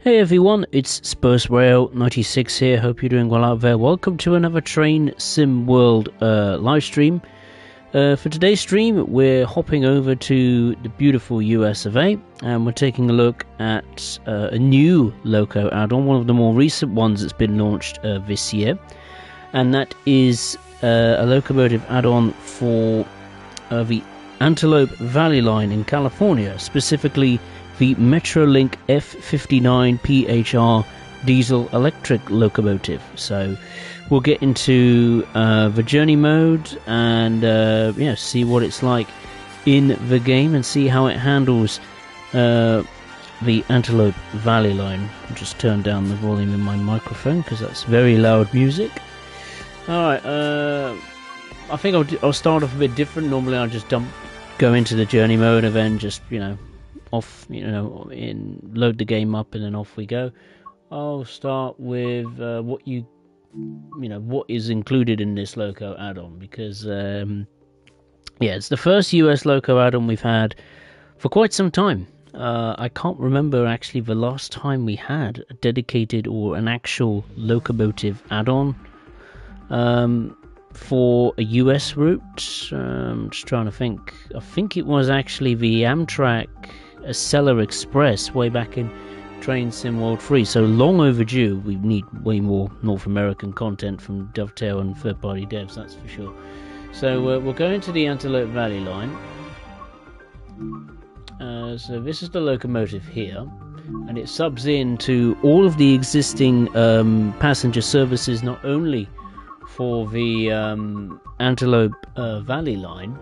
Hey everyone, it's SpursRail96 here. Hope you're doing well out there. Welcome to another Train Sim World live stream. For today's stream, we're hopping over to the beautiful US of A, and we're taking a look at a new Loco add-on, one of the more recent ones that's been launched this year, and that is a locomotive add-on for the Antelope Valley line in California, specifically the Metrolink F59PHR diesel electric locomotive. So we'll get into the journey mode and see what it's like in the game and see how it handles the Antelope Valley line. I'll just turn down the volume in my microphone because that's very loud music. Alright, I think I'll start off a bit different. Normally I'll just go into the journey mode and then just, load the game up and then off we go. I'll start with what is included in this Loco add-on, because it's the first US Loco add-on we've had for quite some time. I can't remember actually the last time we had a dedicated or an actual locomotive add-on for a US route. I'm just trying to think. I think it was actually the Amtrak Acela Express way back in Train Sim World 3, so long overdue. We need way more North American content from Dovetail and third-party devs, that's for sure. So we'll go into the Antelope Valley line. So this is the locomotive here, and it subs in to all of the existing passenger services, not only for the Antelope Valley line,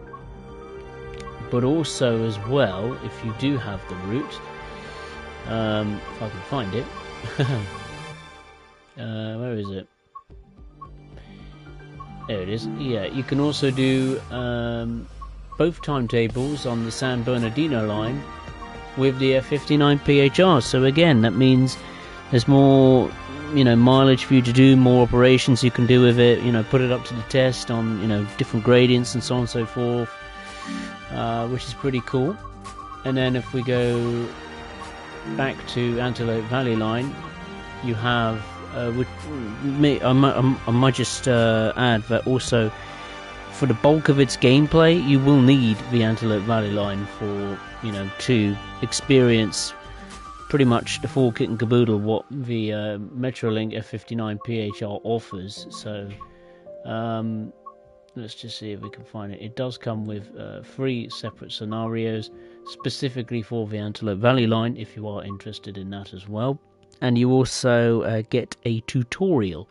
but also as well, if you do have the route, if I can find it, where is it? There it is. Yeah, you can also do both timetables on the San Bernardino line with the F59PHR. So again, that means there's more, mileage for you to do, more operations you can do with it. Put it up to the test on, different gradients and so on and so forth. Which is pretty cool. And then if we go back to Antelope Valley line, you have I might just add that also for the bulk of its gameplay you will need the Antelope Valley line for to experience pretty much the full kit and caboodle what the Metrolink F59PHR offers. So let's just see if we can find it. It does come with 3 separate scenarios specifically for the Antelope Valley line, if you are interested in that as well. And you also get a tutorial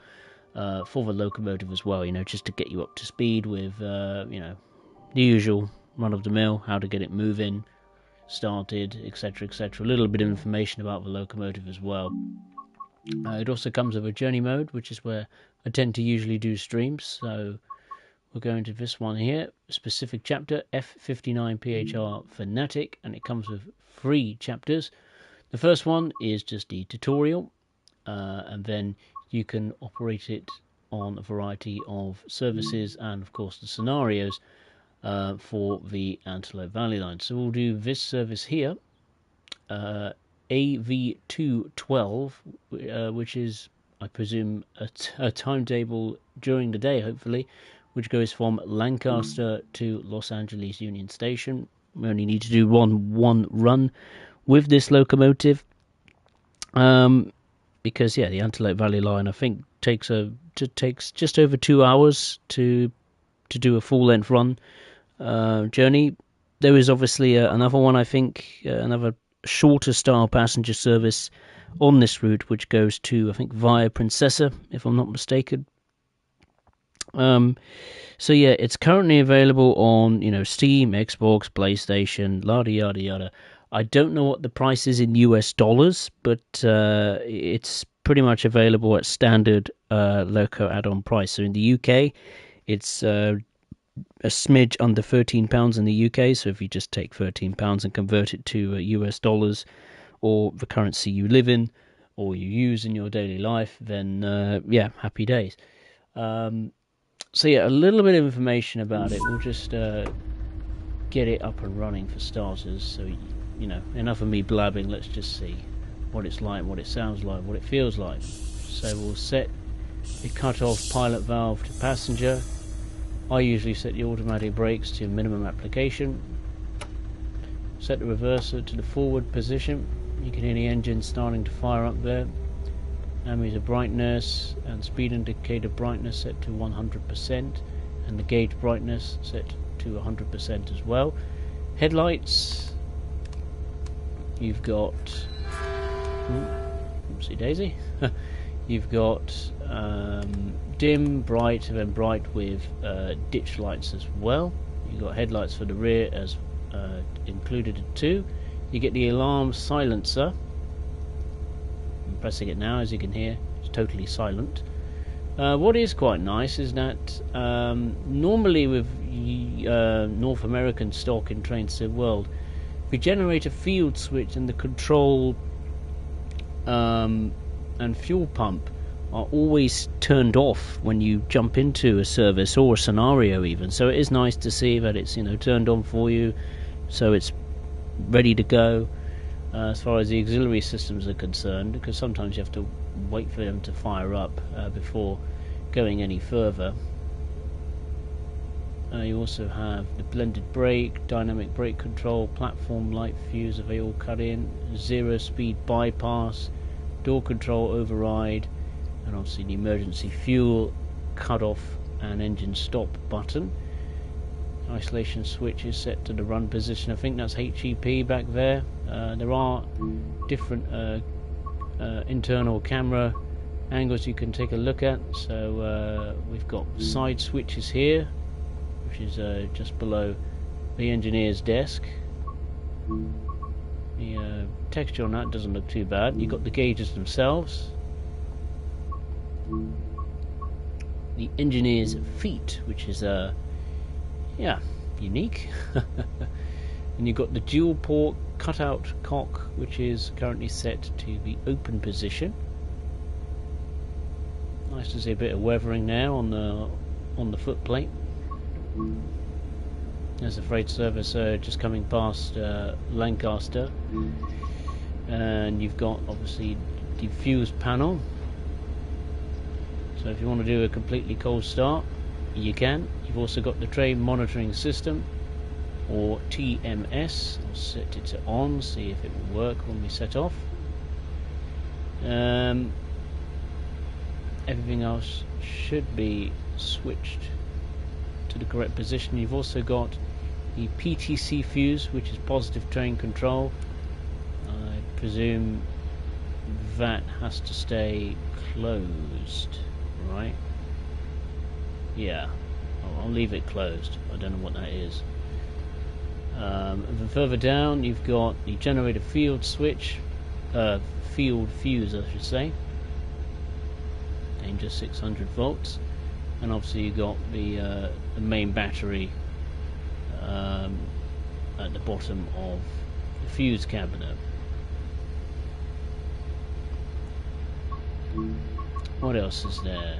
for the locomotive as well, just to get you up to speed with, the usual run-of-the-mill, how to get it moving, started, etc., etc. A little bit of information about the locomotive as well. It also comes with a journey mode, which is where I tend to usually do streams, so we'll go into this one here, specific chapter, F59PHR Fanatic, and it comes with 3 chapters. The first one is just the tutorial, and then you can operate it on a variety of services and, of course, the scenarios for the Antelope Valley line. So we'll do this service here, AV212, which is, I presume, a timetable during the day, hopefully, which goes from Lancaster to Los Angeles Union Station. We only need to do one run with this locomotive, because the Antelope Valley line I think takes just over 2 hours to do a full length run journey. There is obviously another one, I think, another shorter style passenger service on this route, which goes to, I think, via Princessa, if I'm not mistaken. So yeah, it's currently available on, Steam, Xbox, PlayStation, yada yada yada. I don't know what the price is in US dollars, but it's pretty much available at standard Loco add-on price. So in the UK, it's a smidge under £13 in the UK. So if you just take £13 and convert it to US dollars or the currency you live in or you use in your daily life, then happy days. So yeah, a little bit of information about it. We'll just get it up and running for starters. So enough of me blabbing. Let's just see. what it's like, what it sounds like, what it feels like. So we'll set the cut-off pilot valve to passenger. I usually set the automatic brakes to minimum application. Set the reverser to the forward position. You can hear the engine starting to fire up there. Ammeter brightness and speed indicator brightness set to 100%, and the gauge brightness set to 100% as well. Headlights, you've got oopsie daisy. You've got dim, bright, and then bright with ditch lights as well. You've got headlights for the rear as included too. You get the alarm silencer. I'm pressing it now, as you can hear, it's totally silent. What is quite nice is that normally with North American stock in Train Sim World, we generate a field switch and the control and fuel pump are always turned off when you jump into a service or a scenario even. So it is nice to see that it's, you know, turned on for you, so it's ready to go as far as the auxiliary systems are concerned, because sometimes you have to wait for them to fire up before going any further. You also have the blended brake, dynamic brake control, platform light fuse, are they all cut in, 0 speed bypass, door control override, and obviously the emergency fuel cut off and engine stop button. Isolation switch is set to the run position. I think that's HEP back there. There are different internal camera angles you can take a look at. So we've got side switches here, which is just below the engineer's desk. The texture on that doesn't look too bad. You've got the gauges themselves. The engineer's feet, which is yeah, unique. And you've got the dual port cutout cock, which is currently set to the open position. Nice to see a bit of weathering now on the footplate. There's a freight service just coming past Lancaster, and you've got obviously the fuse panel. So if you want to do a completely cold start, you can. You've also got the train monitoring system, or TMS. I'll set it to on, see if it will work when we set off. Everything else should be switched to the correct position. You've also got the PTC fuse, which is positive train control. I presume that has to stay closed, right? Yeah, I'll leave it closed. I don't know what that is. And then further down you've got the generator field switch, field fuse I should say, aimed at 600 volts, and obviously you've got the main battery at the bottom of the fuse cabinet. What else is there?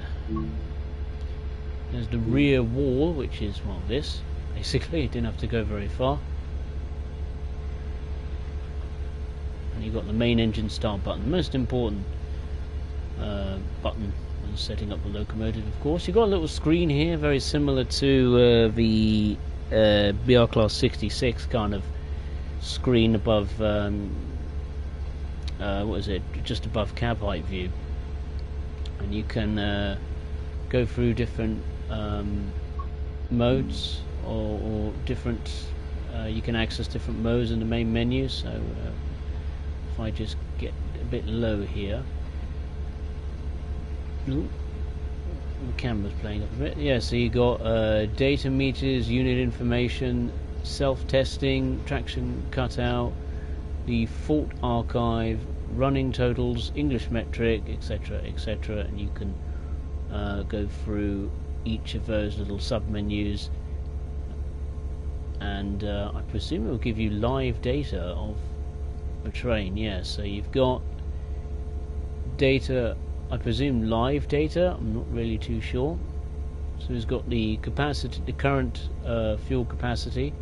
There's the rear wall, which is, well, this. Basically, it didn't have to go very far. And you've got the main engine start button, the most important button when setting up the locomotive, of course. You've got a little screen here, very similar to the BR Class 66 kind of screen above, what is it, just above cab height view. And you can go through different modes or different you can access different modes in the main menu. So if I just get a bit low here, the camera's playing up a bit. Yeah, so you got data meters, unit information, self-testing, traction cutout, the fault archive, running totals, English metric, etc, etc, and you can go through each of those little sub-menus, and I presume it will give you live data of the train. Yeah, so you've got data, I presume live data, I'm not really too sure. So it's got the capacity, the current fuel capacity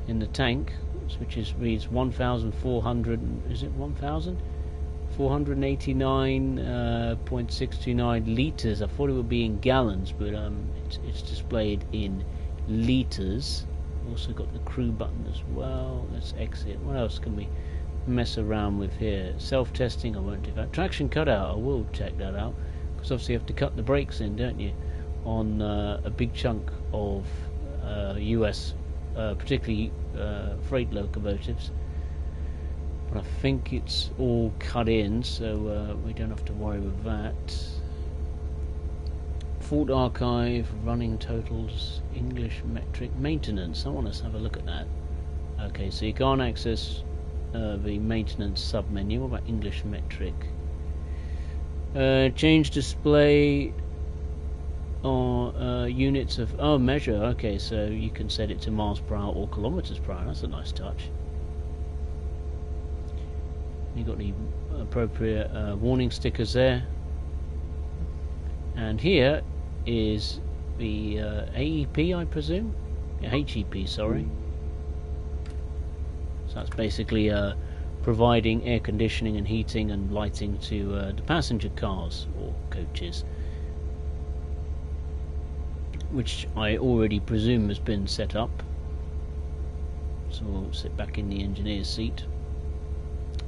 in the tank, which reads 1,400, is it 1,000? 489.629 litres. I thought it would be in gallons, but it's displayed in litres. Also got the crew button as well. Let's exit. What else can we mess around with here? Self-testing, I won't do that. Traction cutout, I will check that out, because obviously you have to cut the brakes in, don't you, on a big chunk of US, particularly freight locomotives. But I think it's all cut in, so we don't have to worry with that. Fault archive, running totals, English metric, maintenance. I want to have a look at that. Okay, so you can't access the maintenance sub-menu. What about English metric? Change display or units of measure. Okay, so you can set it to miles per hour or kilometers per hour. That's a nice touch. You got the appropriate warning stickers there, and here is the AEP, I presume. Yeah, HEP, sorry. So that's basically providing air conditioning and heating and lighting to the passenger cars or coaches, which I already presume has been set up. So we'll sit back in the engineer's seat.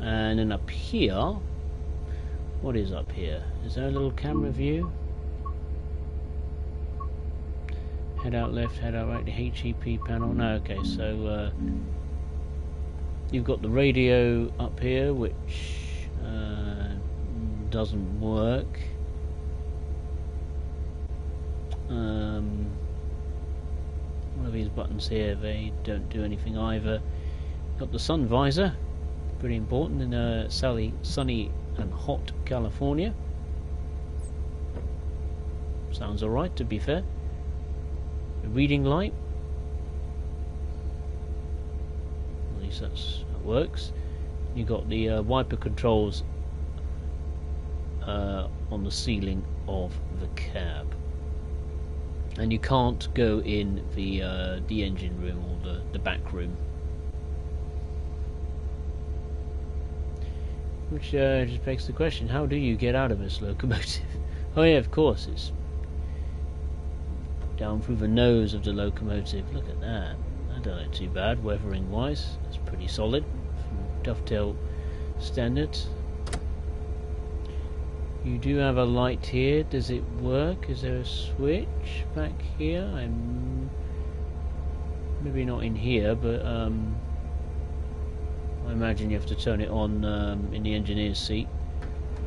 And then up here, what is up here? Is there a little camera view? Head out left, head out right, the HEP panel. No, okay, so you've got the radio up here, which doesn't work. One of these buttons here, they don't do anything either. Got the sun visor, pretty important in sunny and hot California. Sounds alright, to be fair. The reading light, at least that works. You got the wiper controls on the ceiling of the cab, and you can't go in the engine room or the back room, which just begs the question: how do you get out of this locomotive? Oh yeah, of course, it's down through the nose of the locomotive. Look at that. I don't look too bad weathering wise. It's pretty solid from dovetail standards. You do have a light here. Does it work? Is there a switch back here? I'm maybe not in here, but I imagine you have to turn it on in the engineer's seat.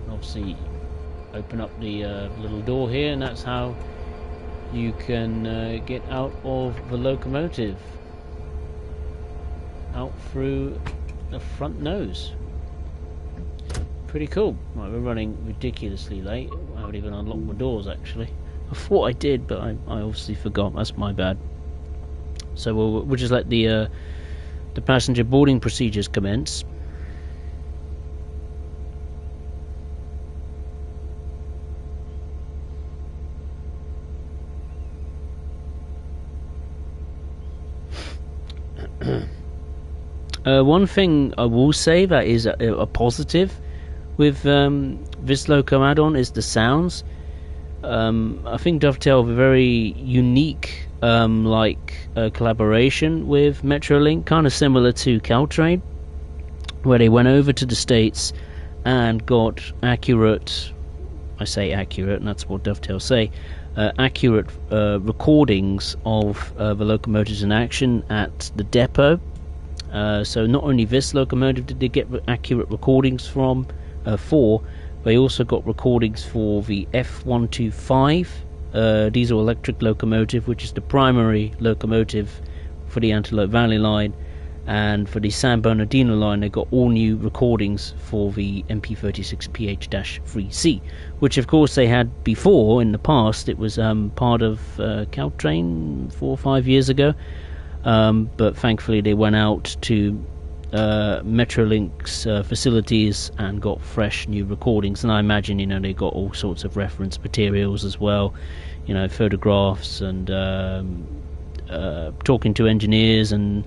Obviously open up the little door here, and that's how you can get out of the locomotive, out through the front nose. Pretty cool. Right, we're running ridiculously late. I haven't even unlocked my doors actually. I thought I did, but I obviously forgot. That's my bad. So we'll just let the passenger boarding procedures commence. One thing I will say that is a positive with this loco add-on is the sounds. I think Dovetail have a very unique collaboration with Metrolink, kind of similar to Caltrain, where they went over to the States and got accurate, I say accurate, and that's what Dovetail say, accurate recordings of the locomotives in action at the depot. So not only this locomotive did they get accurate recordings for, they also got recordings for the F59PHR diesel electric locomotive, which is the primary locomotive for the Antelope Valley line, and for the San Bernardino line they got all new recordings for the MP36PH-3C, which of course they had before in the past. It was part of Caltrain 4 or 5 years ago, but thankfully they went out to Metrolink's facilities and got fresh new recordings, and I imagine they got all sorts of reference materials as well, photographs and talking to engineers and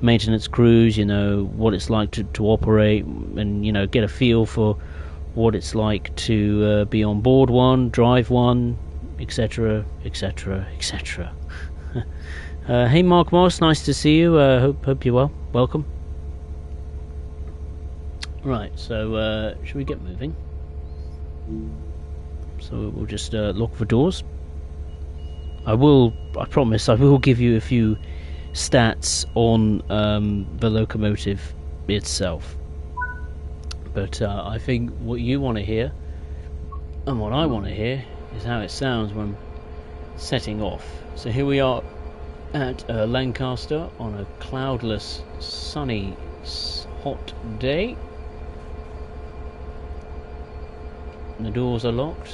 maintenance crews, what it's like to operate, and get a feel for what it's like to be on board one, drive one, etc, etc, etc. Hey Mark Moss, nice to see you. Hope you're well. Welcome. Right, so should we get moving? So we'll just lock the doors. I promise I will give you a few stats on the locomotive itself. But I think what you want to hear, and what I want to hear, is how it sounds when setting off. So here we are at Lancaster on a cloudless, sunny, hot day. And the doors are locked.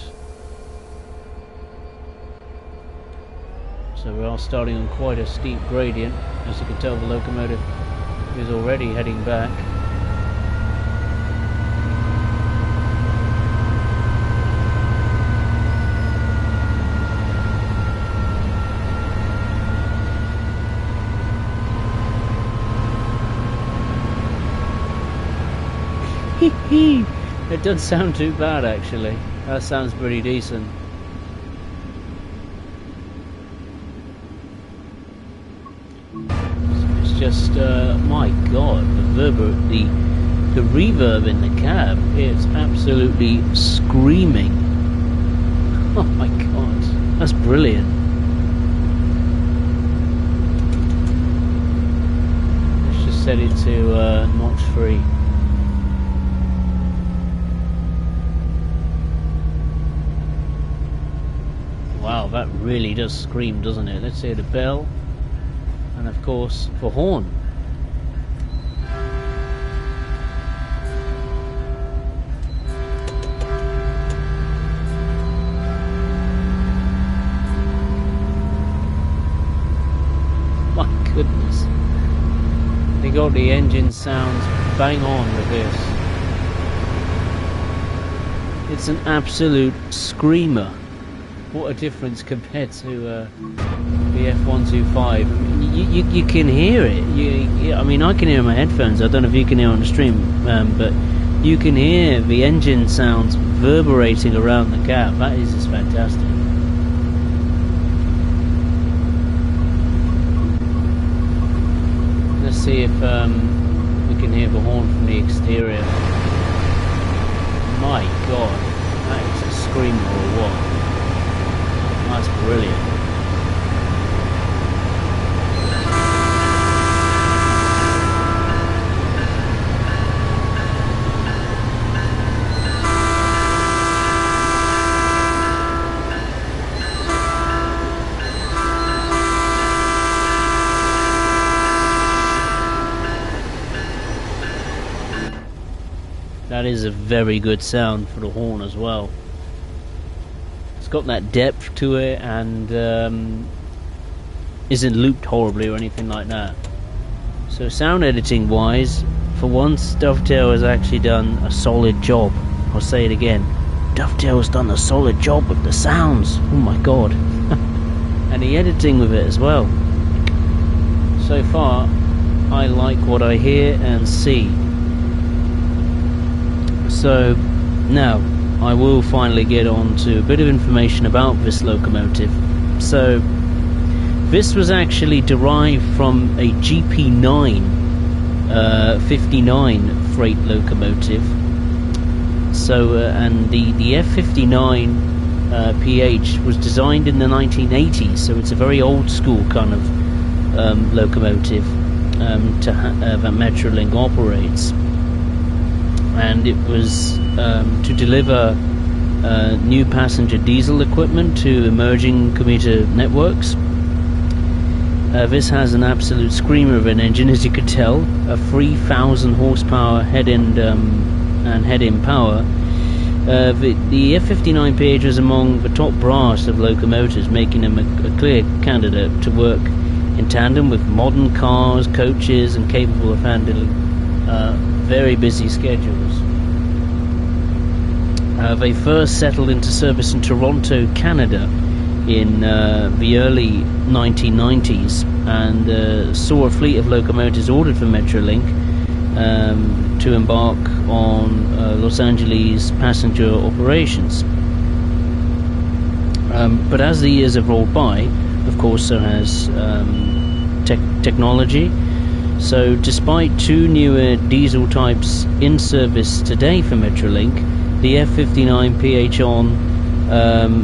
So we are starting on quite a steep gradient. As you can tell, the locomotive is already heading back. It doesn't sound too bad actually. That sounds pretty decent. It's just my god, the reverb in the cab, it's absolutely screaming. Oh my god, that's brilliant. Let's just set it to notch 3. Wow, that really does scream, doesn't it? Let's hear the bell, and of course the horn. My goodness, they got the engine sounds bang on with this. It's an absolute screamer. What a difference compared to the F125. I mean, you can hear it. I mean, I can hear it in my headphones. I don't know if you can hear on the stream, but you can hear the engine sounds reverberating around the cab. That is just fantastic. Let's see if we can hear the horn from the exterior. My God, that is a screamer or what? That's brilliant. That is a very good sound for the horn as well. It's got that depth to it, and isn't looped horribly or anything like that. So sound editing wise, for once Dovetail has actually done a solid job. I'll say it again, Dovetail has done a solid job with the sounds. Oh my god. And the editing with it as well. So far I like what I hear and see. So now I will finally get on to a bit of information about this locomotive. So this was actually derived from a GP9 59 freight locomotive. So and the F59 PH was designed in the 1980s, so it's a very old school kind of locomotive that Metrolink operates. And it was to deliver new passenger diesel equipment to emerging commuter networks. This has an absolute screamer of an engine, as you could tell, a 3,000 horsepower head-end and head-in power. The F59PH was among the top brass of locomotives, making them a clear candidate to work in tandem with modern cars, coaches, and capable of handling very busy schedules. They first settled into service in Toronto, Canada in the early 1990s, and saw a fleet of locomotives ordered from Metrolink to embark on Los Angeles passenger operations. But as the years have rolled by, of course, so has technology. So despite 2 newer diesel types in service today for Metrolink, the F59PHR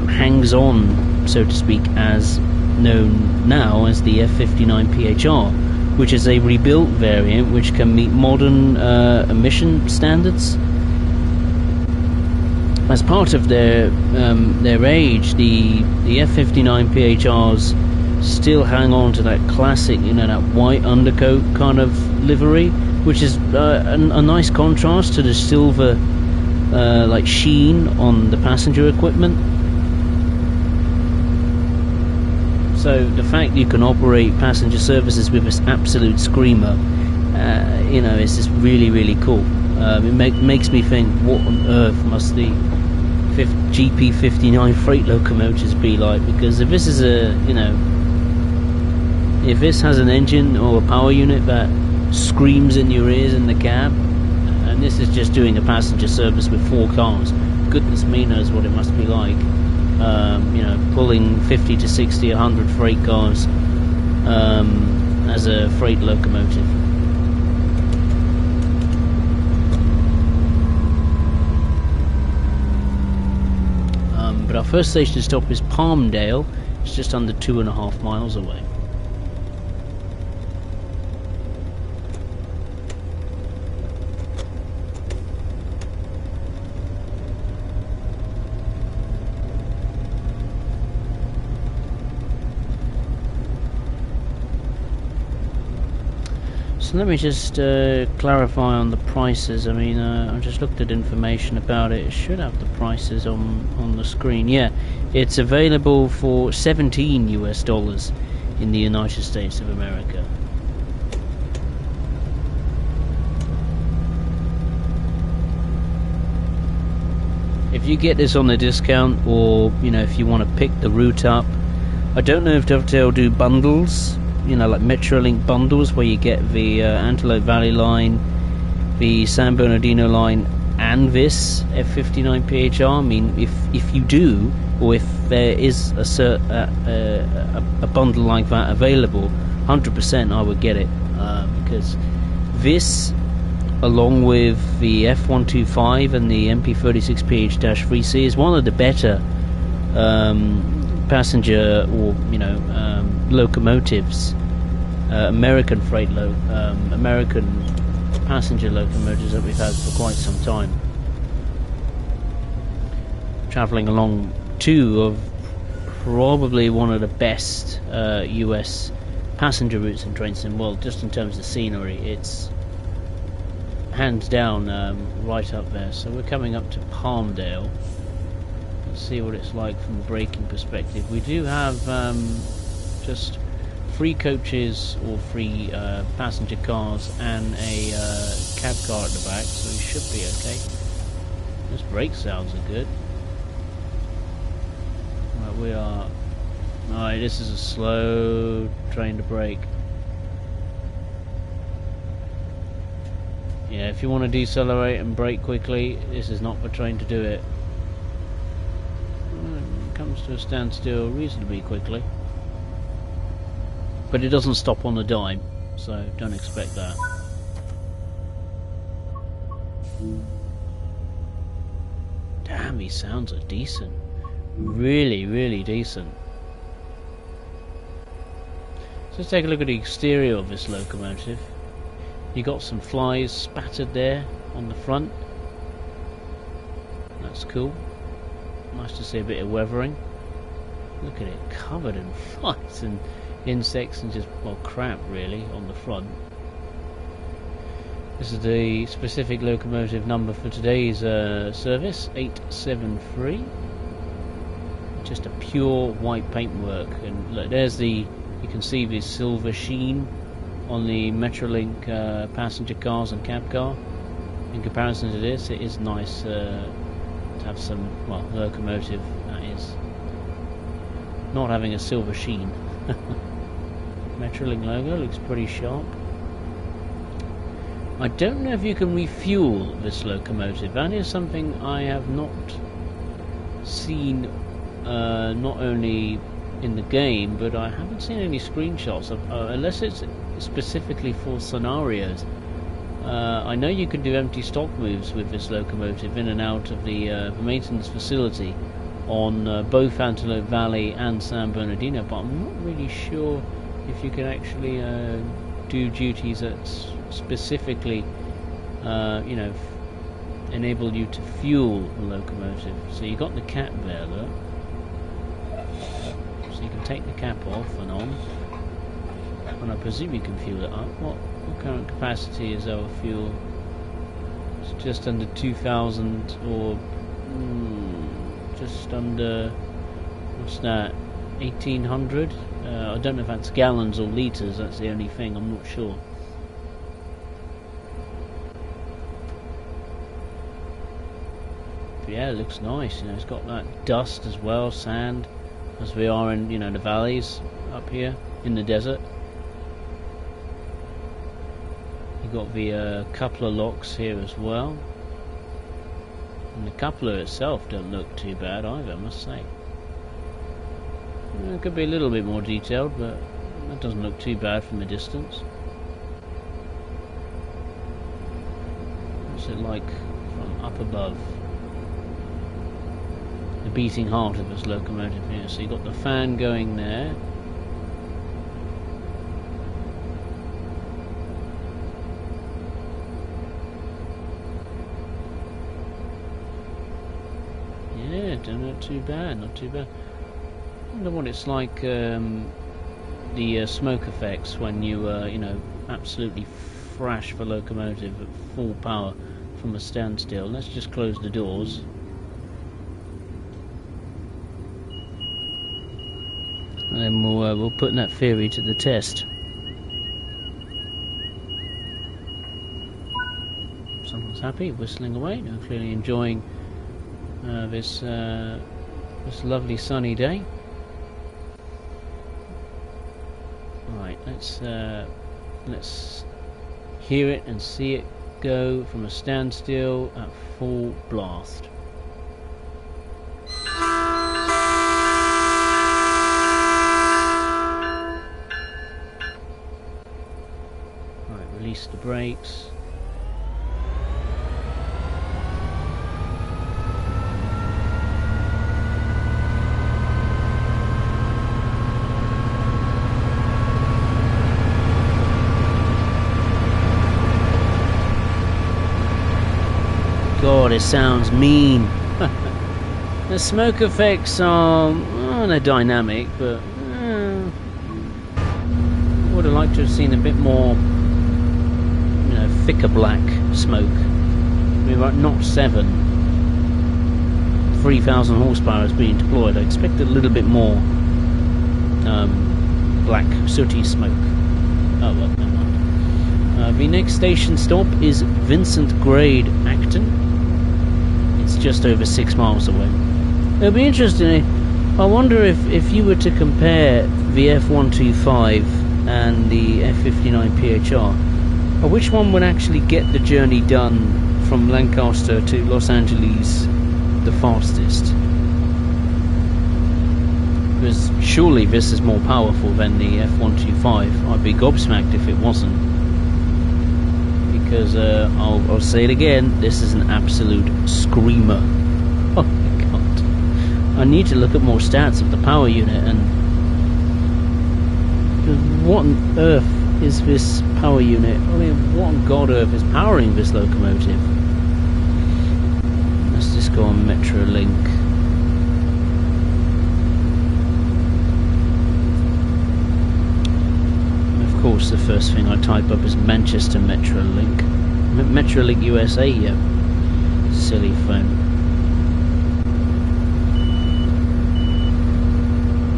hangs on, so to speak, as known now as the F59PHR, which is a rebuilt variant which can meet modern emission standards. As part of their age, the F59PHRs still hang on to that classic, that white undercoat kind of livery, which is a nice contrast to the silver like sheen on the passenger equipment. So the fact you can operate passenger services with this absolute screamer, is just really, really cool. It makes me think, what on earth must the GP59 freight locomotives be like? Because if this is if this has an engine or a power unit that screams in your ears in the cab, and this is just doing a passenger service with 4 cars, goodness me knows what it must be like. Pulling 50 to 60, 100 freight cars as a freight locomotive. But our first station to stop is Palmdale. It's just under 2.5 miles away. So let me just clarify on the prices. I mean, I just looked at information about it. It should have the prices on the screen. Yeah, it's available for $17 US in the United States of America. If you get this on a discount, or if you want to pick the route up, I don't know if they'll do bundles. Like Metrolink bundles, where you get the Antelope Valley line, the San Bernardino line, and this F59PHR. I mean, if you do, or if there is a bundle like that available, 100% I would get it, because this, along with the F125 and the MP36PH-3C, is one of the better passenger or locomotives, American American passenger locomotives that we've had for quite some time. Travelling along 2 of probably one of the best US passenger routes and trains in the world, just in terms of scenery. It's hands down right up there. So we're coming up to Palmdale. Let's see what it's like from a braking perspective. We do have just 3 coaches or 3 passenger cars and a cab car at the back, so we should be okay. Those brake sounds are good. Right, we are... Alright, this is a slow train to brake. Yeah, if you want to decelerate and brake quickly, this is not the train to do it. It comes to a standstill reasonably quickly. But it doesn't stop on a dime, so don't expect that. Damn, these sounds are decent. Really, really decent. So let's take a look at the exterior of this locomotive. You got some flies spattered there on the front. That's cool. Nice to see a bit of weathering. Look at it, covered in flies and insects and just, well, crap really on the front. This is the specific locomotive number for today's service, 873. Just a pure white paintwork, and look, there's the, you can see the silver sheen on the Metrolink passenger cars and cab car. In comparison to this, it is nice to have some, well, locomotive that is not having a silver sheen. Metrolink logo looks pretty sharp. I don't know if you can refuel this locomotive. That is something I have not seen, not only in the game, but I haven't seen any screenshots of, unless it's specifically for scenarios. I know you can do empty stock moves with this locomotive in and out of the maintenance facility on both Antelope Valley and San Bernardino, but I'm not really sure if you can actually do duties that specifically, you know, enable you to fuel the locomotive. So you got the cap there, look. So you can take the cap off and on, and I presume you can fuel it up. What current capacity is our fuel? It's just under 2,000, or just under, what's that, 1,800? I don't know if that's gallons or litres, that's the only thing, I'm not sure. But yeah, it looks nice, you know, it's got that dust as well, sand, as we are in, you know, the valleys up here in the desert. You've got the coupler locks here as well. And the coupler itself don't look too bad either, I must say. It could be a little bit more detailed, but that doesn't look too bad from a distance. What's it like from up above? The beating heart of this locomotive here. So you've got the fan going there. Yeah, not too bad, not too bad. I wonder what it's like, the smoke effects when you, you know, absolutely thrash the locomotive at full power from a standstill. Let's just close the doors. And then we'll put that theory to the test. Someone's happy, whistling away. They're clearly enjoying this lovely sunny day. Right, let's hear it and see it go from a standstill at full blast. Right, release the brakes. God, it sounds mean. The smoke effects are, they're dynamic, but I would have liked to have seen a bit more, you know, thicker black smoke. I mean, right, not 7, 3,000 horsepower is being deployed. I expected a little bit more black sooty smoke. Oh well, never mind. The next station stop is Vincent Grade, Acton. It's just over 6 miles away. It'll be interesting. I wonder if you were to compare the F125 and the F59PHR, which one would actually get the journey done from Lancaster to Los Angeles the fastest? Because surely this is more powerful than the F125. I'd be gobsmacked if it wasn't. Because I'll say it again, this is an absolute screamer. Oh my god. I need to look at more stats of the power unit, and what on earth is this power unit? I mean, what on god earth is powering this locomotive? Let's just go on Metrolink. Of course, the first thing I type up is Manchester Metrolink. Metrolink USA, yeah. Silly phone.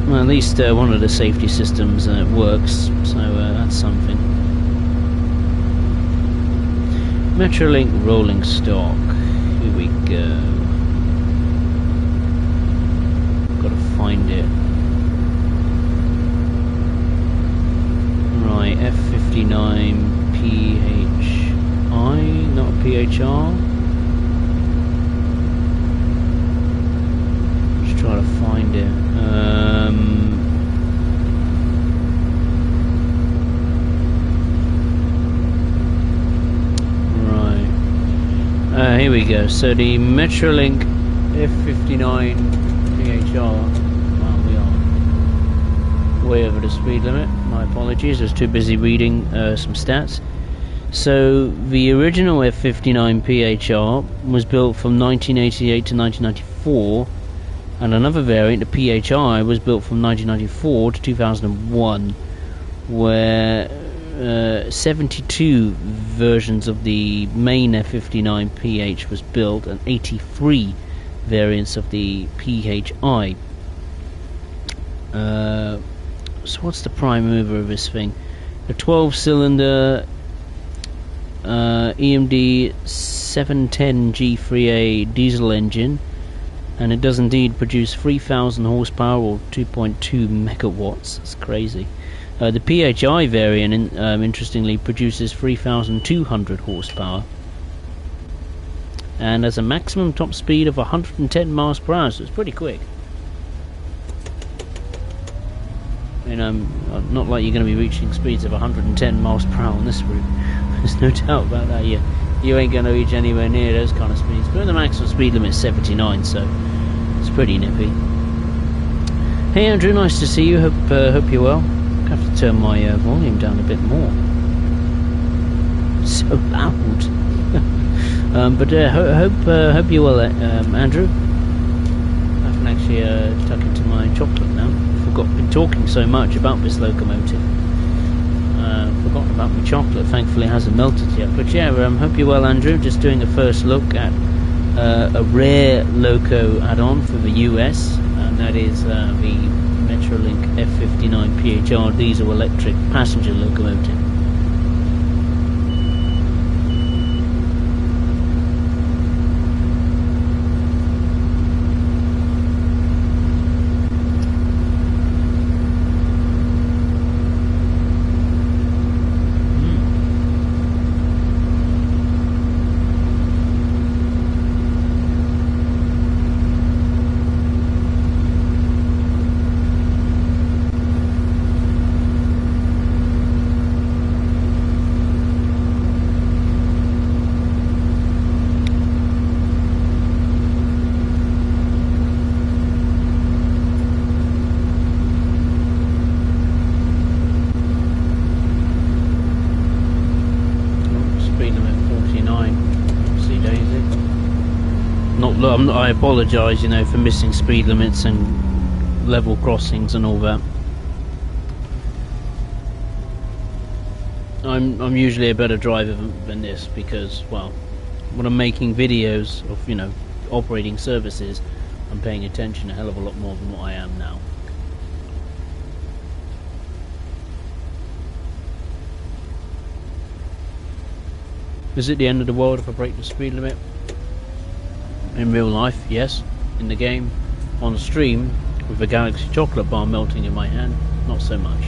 Well, at least one of the safety systems works, so that's something. Metrolink rolling stock. Here we go. Gotta find it. Right, F59PHR PHR. Just try to find it. Right. Here we go. So the Metrolink F59PHR. Well, we are way over the speed limit. My apologies. I was too busy reading some stats. So the original F59PHR was built from 1988 to 1994, and another variant, the PHI, was built from 1994 to 2001, where 72 versions of the main F59PH was built and 83 variants of the PHI. So what's the prime mover of this thing? A 12-cylinder EMD 710 G3A diesel engine, and it does indeed produce 3,000 horsepower or 2.2 megawatts. That's crazy. The PHI variant, interestingly, produces 3,200 horsepower and has a maximum top speed of 110 miles per hour, so it's pretty quick. You know, not like you're going to be reaching speeds of 110 miles per hour on this route. There's no doubt about that. You ain't going to reach anywhere near those kind of speeds. But the maximum speed limit is 79, so it's pretty nippy. Hey Andrew, nice to see you. Hope you're well. I have to turn my volume down a bit more. It's so loud. But hope you're well, Andrew. I can actually tuck into my chocolate now. Been talking so much about this locomotive. Forgotten about my chocolate. Thankfully, it hasn't melted yet. But yeah, hope you're well, Andrew. Just doing a first look at a rare loco add-on for the US, and that is the Metrolink F59PHR diesel electric passenger locomotive. I apologise, you know, for missing speed limits and level crossings and all that. I'm usually a better driver than this because, well, when I'm making videos of, you know, operating services, I'm paying attention a hell of a lot more than what I am now. Is it the end of the world if I break the speed limit? In real life, yes. In the game, on stream, with a Galaxy chocolate bar melting in my hand, not so much.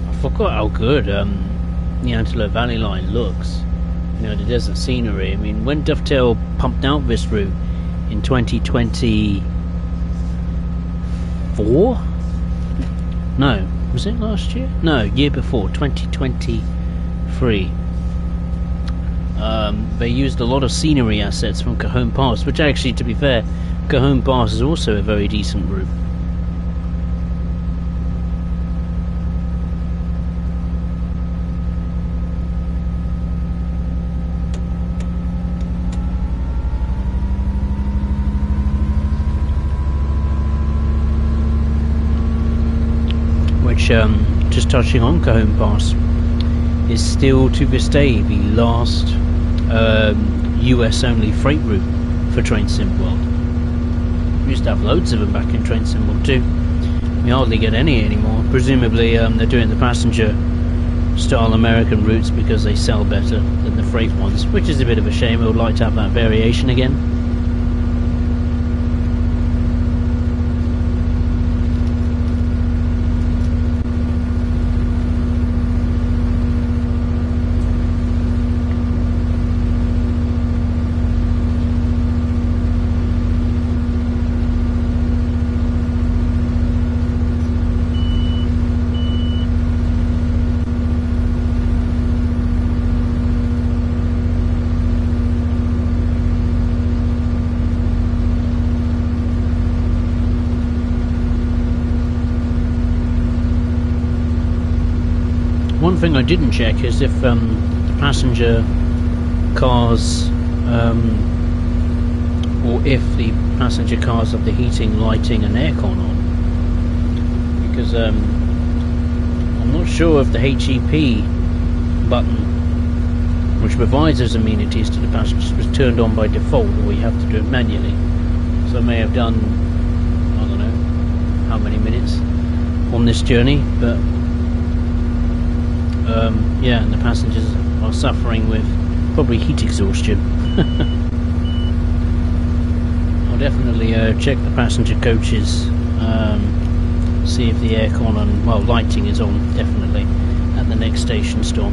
I forgot how good the Antelope Valley line looks. You know, the desert scenery. I mean, when Dovetail pumped out this route in 2024? No, was it last year? No, year before, 2023. They used a lot of scenery assets from Cajon Pass, which actually, to be fair, Cajon Pass is also a very decent route. Just touching on Cajon Pass, is still to this day the last US only freight route for Train Sim World. We used to have loads of them back in Train Sim World too. We hardly get any anymore. Presumably they're doing the passenger style American routes because they sell better than the freight ones, which is a bit of a shame. I would like to have that variation again. One thing I didn't check is if the passenger cars, or if the passenger cars have the heating, lighting and aircon on, because I'm not sure if the HEP button, which provides those amenities to the passengers, was turned on by default, or you have to do it manually. So I may have done, I don't know how many minutes on this journey, but yeah, and the passengers are suffering with probably heat exhaustion. I'll definitely check the passenger coaches, see if the aircon and, well, lighting is on, definitely, at the next station stop.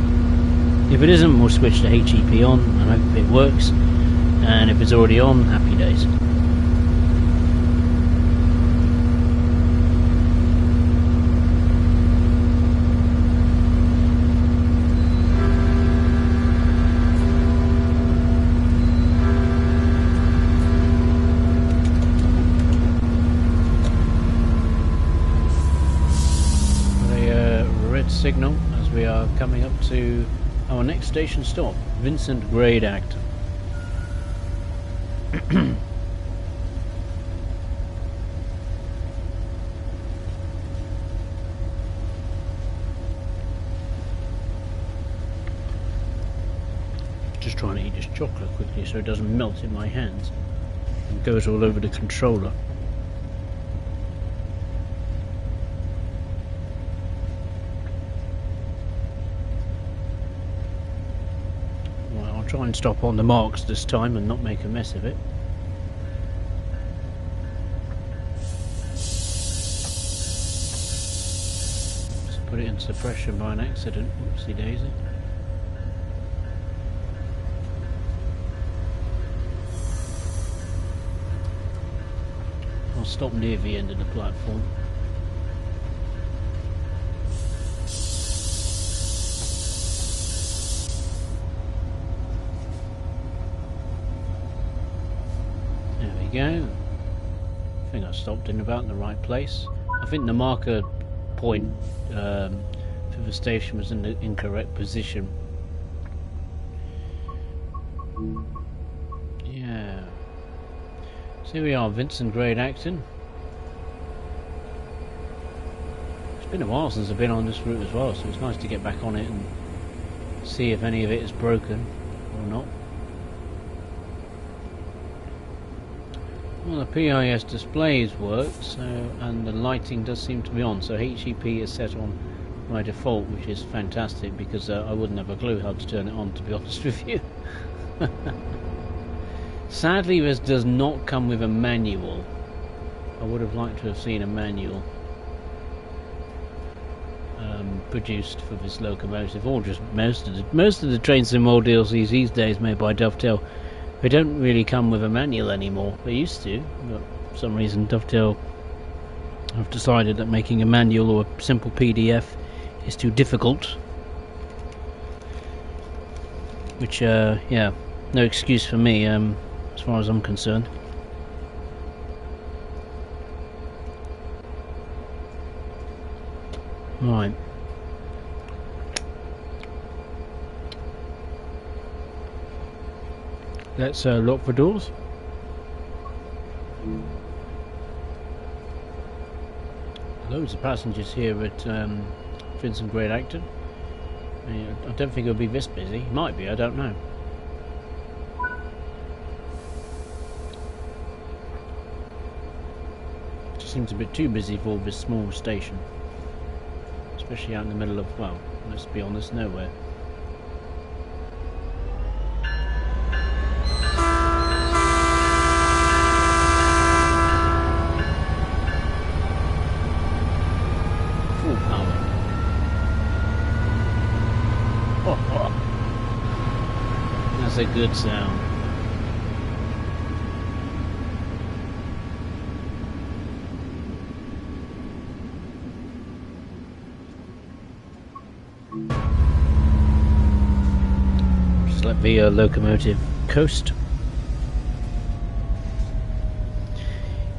If it isn't, we'll switch the HEP on and hope it works, and if it's already on, happy days. Signal as we are coming up to our next station stop, Vincent Grade Acton. Just trying to eat this chocolate quickly so it doesn't melt in my hands and goes all over the controller. Try and stop on the marks this time and not make a mess of it. Just put it in suppression by an accident. Oopsie daisy. I'll stop near the end of the platform. Go. I think I stopped in about the right place. I think the marker point for the station was in the incorrect position. Yeah. So here we are, Vincent Grade Acton. It's been a while since I've been on this route as well, so it's nice to get back on it and see if any of it is broken or not. Well, the PIS displays work, so, and the lighting does seem to be on, so HEP is set on by default, which is fantastic because I wouldn't have a clue how to turn it on, to be honest with you. Sadly, this does not come with a manual. I would have liked to have seen a manual produced for this locomotive, or just most of the train sim mode DLCs these days made by Dovetail. They don't really come with a manual anymore. They used to, but for some reason Dovetail have decided that making a manual or a simple PDF is too difficult. Which, yeah, no excuse for me, as far as I'm concerned. Right. Let's lock the doors. Loads of passengers here at Vincent Grade Acton. I don't think it'll be this busy. It might be, I don't know. It just seems a bit too busy for this small station. Especially out in the middle of, well, Let's be honest, nowhere. Full power. Oh. That's a good sound. Just let the locomotive coast.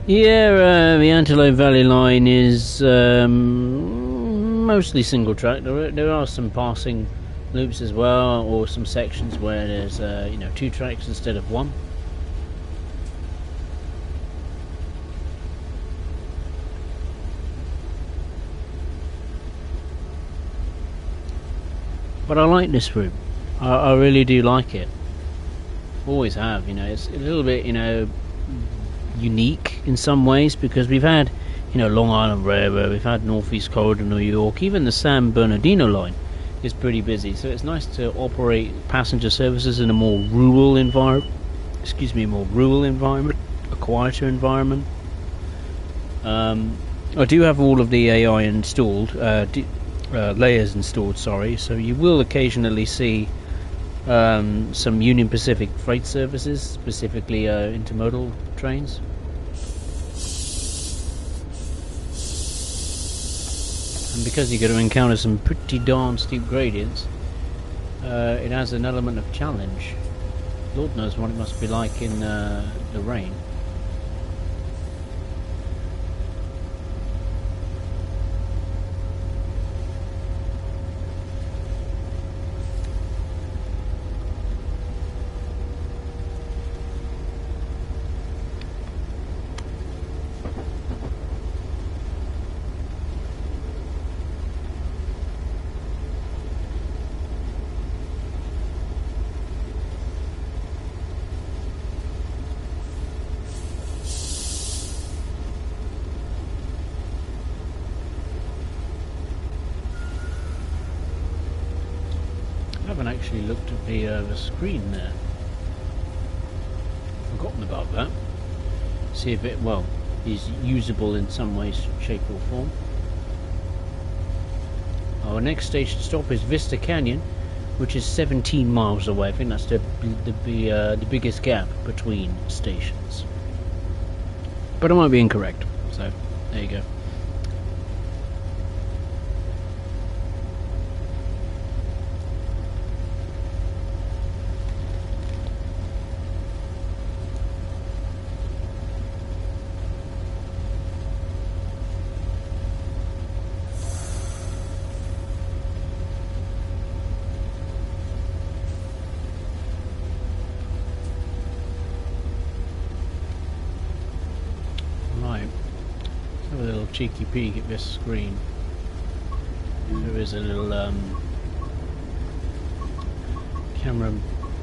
Yeah, the Antelope Valley line is mostly single track. There are some passing loops as well, or some sections where there's 2 tracks instead of 1. But I like this route. I really do like it. Always have. It's a little bit unique in some ways, because we've had Long Island Railroad, we've had Northeast Corridor, New York, even the San Bernardino line is pretty busy. So it's nice to operate passenger services in a more rural environment. A quieter environment. I do have all of the AI installed, layers installed. Sorry, so you will occasionally see some Union Pacific freight services, specifically intermodal trains. And because you're going to encounter some pretty darn steep gradients, it has an element of challenge. Lord knows what it must be like in the rain. I haven't actually looked at the screen there. Forgotten about that. See if it, is usable in some way, shape or form. Our next station stop is Vista Canyon, which is 17 miles away. I think that's the biggest gap between stations. But I might be incorrect, so there you go. Have a little cheeky peek at this screen. There is a little camera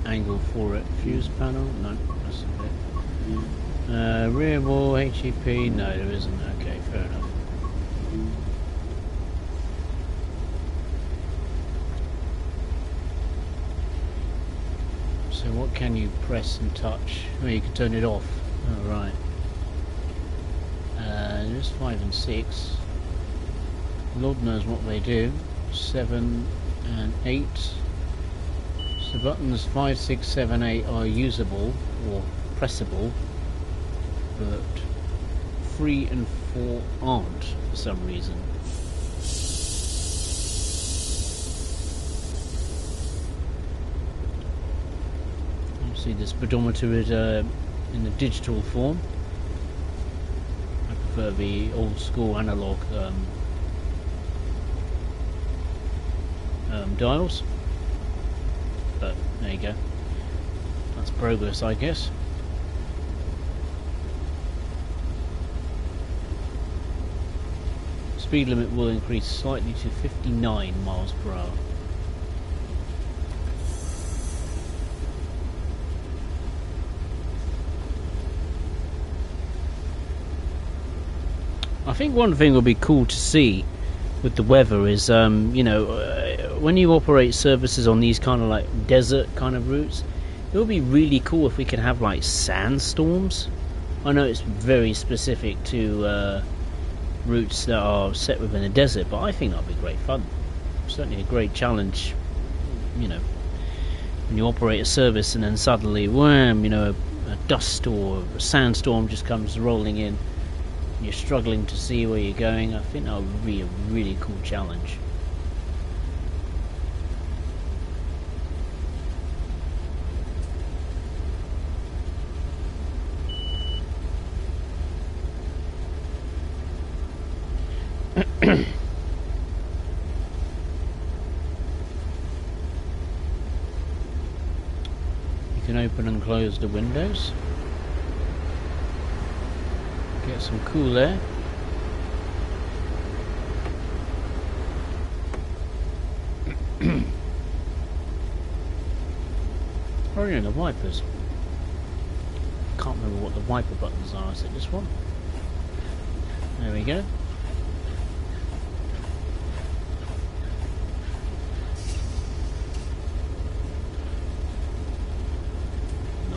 angle for it. Fuse panel? No, that's not it. Rear wall, HEP? No, there isn't. Okay, fair enough. So what can you press and touch? Oh, you can turn it off. Oh, right. There's 5 and 6. Lord knows what they do. 7 and 8. So buttons 5, 6, 7, 8 are usable or pressable, but 3 and 4 aren't for some reason. Obviously the speedometer is in the digital form. For the old school analog dials, but there you go, that's progress, I guess. Speed limit will increase slightly to 59 miles per hour. I think one thing would be cool to see with the weather is, when you operate services on these kind of like desert kind of routes, it would be really cool if we could have like sandstorms. I know it's very specific to routes that are set within a desert, but I think that'd be great fun. Certainly a great challenge, you know, when you operate a service and then suddenly, wham, you know, a dust or a sandstorm just comes rolling in. You're struggling to see where you're going. I think that would be a really cool challenge. You can open and close the windows. Get some cool air. Oh yeah, the wipers. Can't remember what the wiper buttons are. Is it this one? There we go.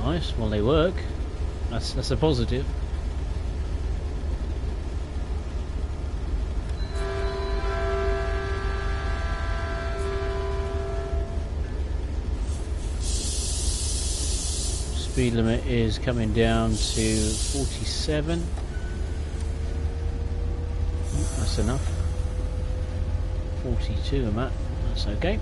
Nice. Well, they work. That's a positive. Speed limit is coming down to 47. That's enough. 42 I'm at. That's okay.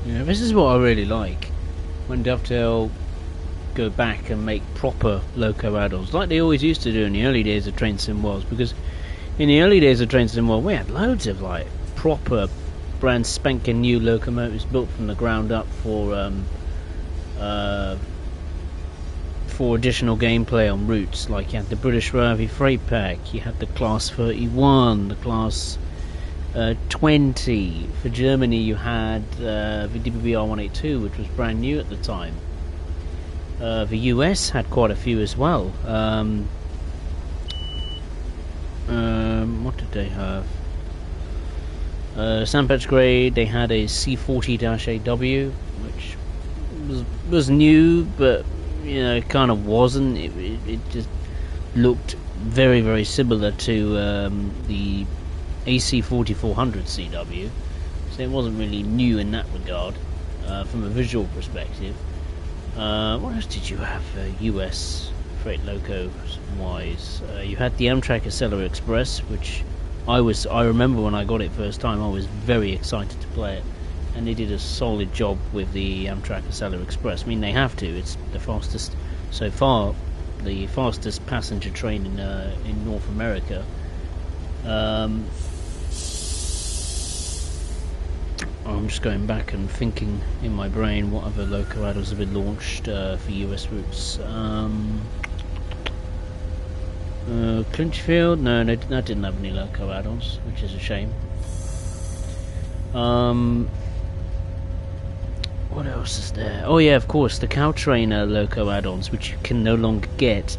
You know, this is what I really like when Dovetail go back and make proper loco add-ons, like they always used to do in the early days of Train Sim Worlds, because in the early days of Train Sim World we had loads of like proper brand spanking new locomotives built from the ground up for additional gameplay on routes. Like you had the British Railway Freight Pack, you had the Class 31, the Class 20. For Germany you had the DBBR 182, which was brand new at the time. The US had quite a few as well. What did they have? St. Petersgrade, they had a C40-AW, which was new, but you know, it kind of wasn't. It just looked very, very similar to the AC 4400 CW, so it wasn't really new in that regard from a visual perspective. What else did you have US freight locos wise? You had the Amtrak Accelera Express, which I remember when I got it first time, I was very excited to play it, and they did a solid job with the Amtrak Accelera Express. I mean, they have to. It's the fastest, so far, the fastest passenger train in North America. I'm just going back and thinking in my brain what other loco add-ons have been launched for US routes. Clinchfield, no, that didn't have any loco add-ons, which is a shame. What else is there? Oh yeah, of course, the Caltrain loco add-ons, which you can no longer get,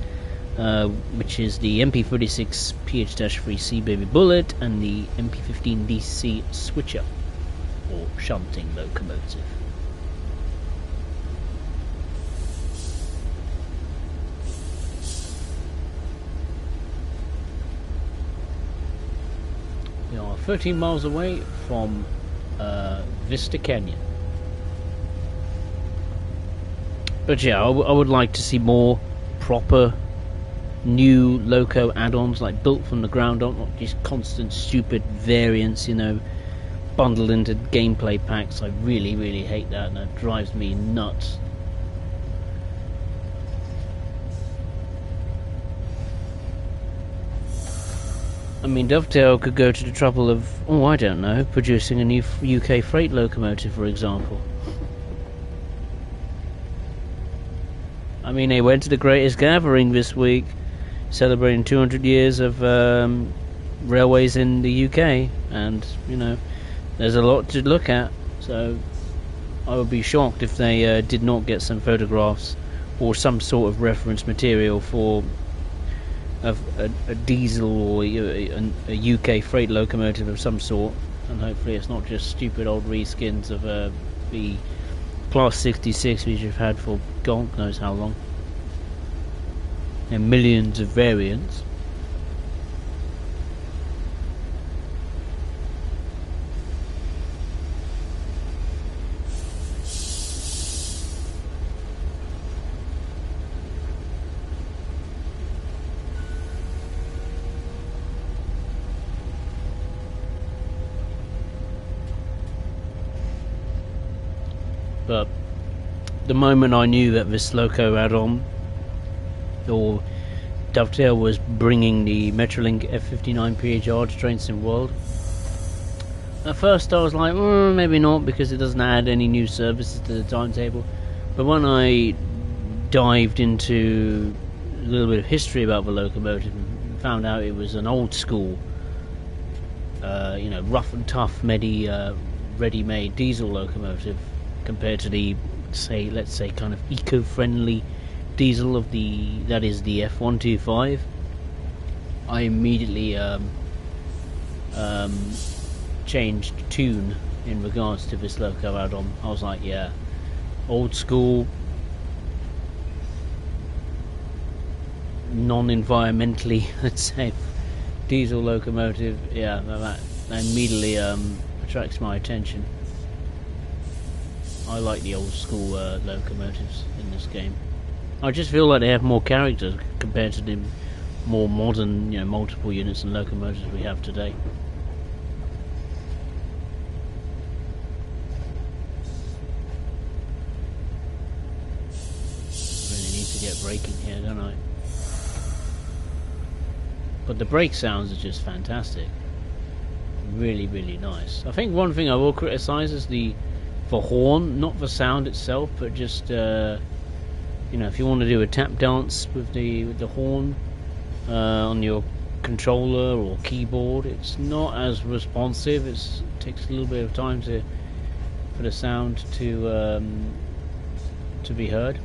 which is the MP36 PH-3C Baby Bullet and the MP15 DC Switcher, or shunting locomotive. We are 13 miles away from Vista Canyon. But yeah, I would like to see more proper new loco add-ons, like built from the ground up, not just constant stupid variants, you know, bundled into gameplay packs. I really, really hate that, and that drives me nuts. I mean, Dovetail could go to the trouble of, oh, I don't know, producing a new UK freight locomotive, for example. I mean, they went to the Greatest Gathering this week, celebrating 200 years of railways in the UK, and, you know, there's a lot to look at, so I would be shocked if they did not get some photographs or some sort of reference material for a diesel or a UK freight locomotive of some sort, and hopefully it's not just stupid old reskins of the Class 66 which you've had for God knows how long, and millions of variants. But the moment I knew that this Loco add-on or Dovetail was bringing the Metrolink F59PHR to Train Sim World, at first I was like, maybe not, because it doesn't add any new services to the timetable. But when I dived into a little bit of history about the locomotive and found out it was an old school, rough and tough, ready-made diesel locomotive, compared to the, let's say kind of eco-friendly diesel of the F125, I immediately changed tune in regards to this loco add-on. I was like, yeah, old school, non-environmentally, let's say, diesel locomotive. Yeah, that immediately attracts my attention. I like the old school locomotives in this game. I just feel like they have more character compared to the more modern, multiple units and locomotives we have today. Really need to get braking here, don't I? But the brake sounds are just fantastic. Really, really nice. I think one thing I will criticise is the horn, not the sound itself, but just if you want to do a tap dance with the horn on your controller or keyboard, it's not as responsive. It takes a little bit of time for the sound to be heard.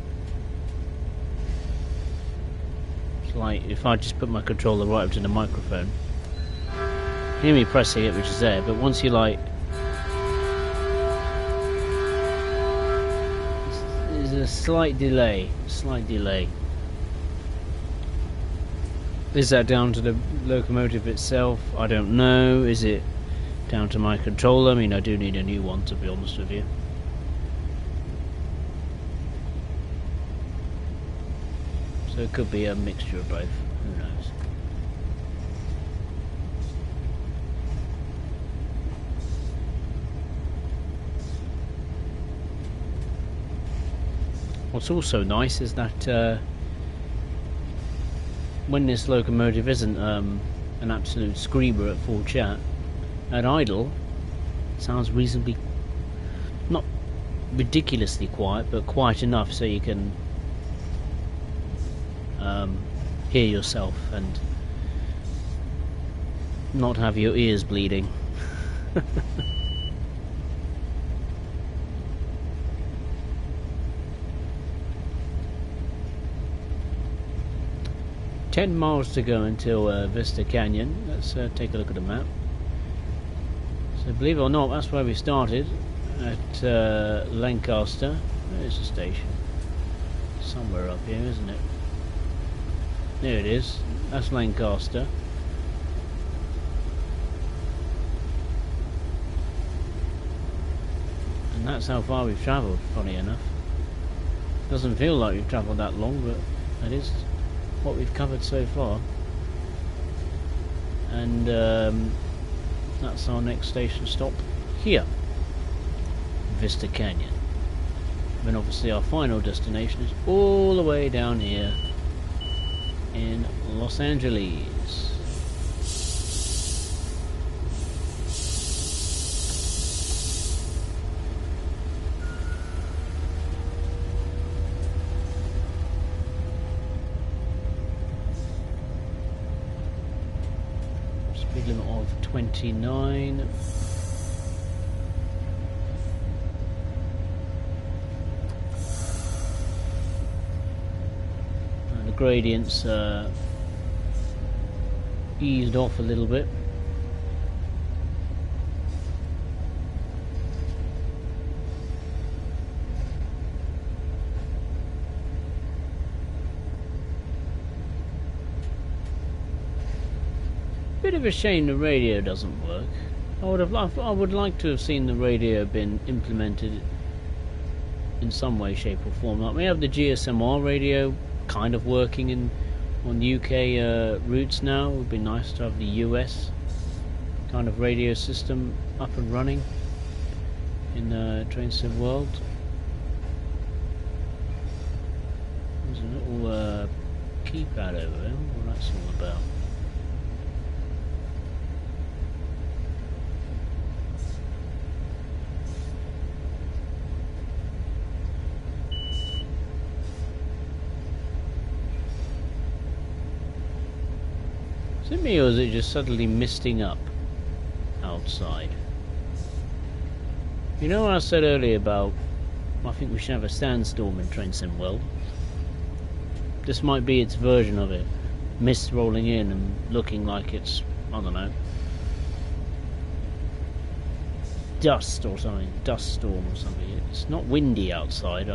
It's like if I just put my controller right up to the microphone, you hear me pressing it, which is there, but once you a slight delay. Is that down to the locomotive itself? I don't know. Is it down to my controller? I mean, I do need a new one, to be honest with you. So it could be a mixture of both. Who knows? What's also nice is that when this locomotive isn't an absolute screamer at full chat, at idle, it sounds reasonably, not ridiculously quiet, but quiet enough so you can hear yourself and not have your ears bleeding. 10 miles to go until Vista Canyon. Let's take a look at the map. So believe it or not, that's where we started, at Lancaster. There's the station. Somewhere up here, isn't it? There it is. That's Lancaster. And that's how far we've travelled, funny enough. Doesn't feel like we've travelled that long, but that is what we've covered so far. And that's our next station stop here, Vista Canyon. Then obviously our final destination is all the way down here in Los Angeles. Speed limit of 29. gradients eased off a little bit. Bit of a shame the radio doesn't work. I would like to have seen the radio been implemented in some way, shape or form. Like we have the GSMR radio kind of working on UK routes now. It would be nice to have the US kind of radio system up and running in Train Sim World. There's a little keypad over there. What that's all about. Is it me or is it just suddenly misting up outside? You know what I said earlier about I think we should have a sandstorm in Train Sim World? This might be its version of it. Mist rolling in and looking like it's, I don't know, dust or something, dust storm or something. It's not windy outside.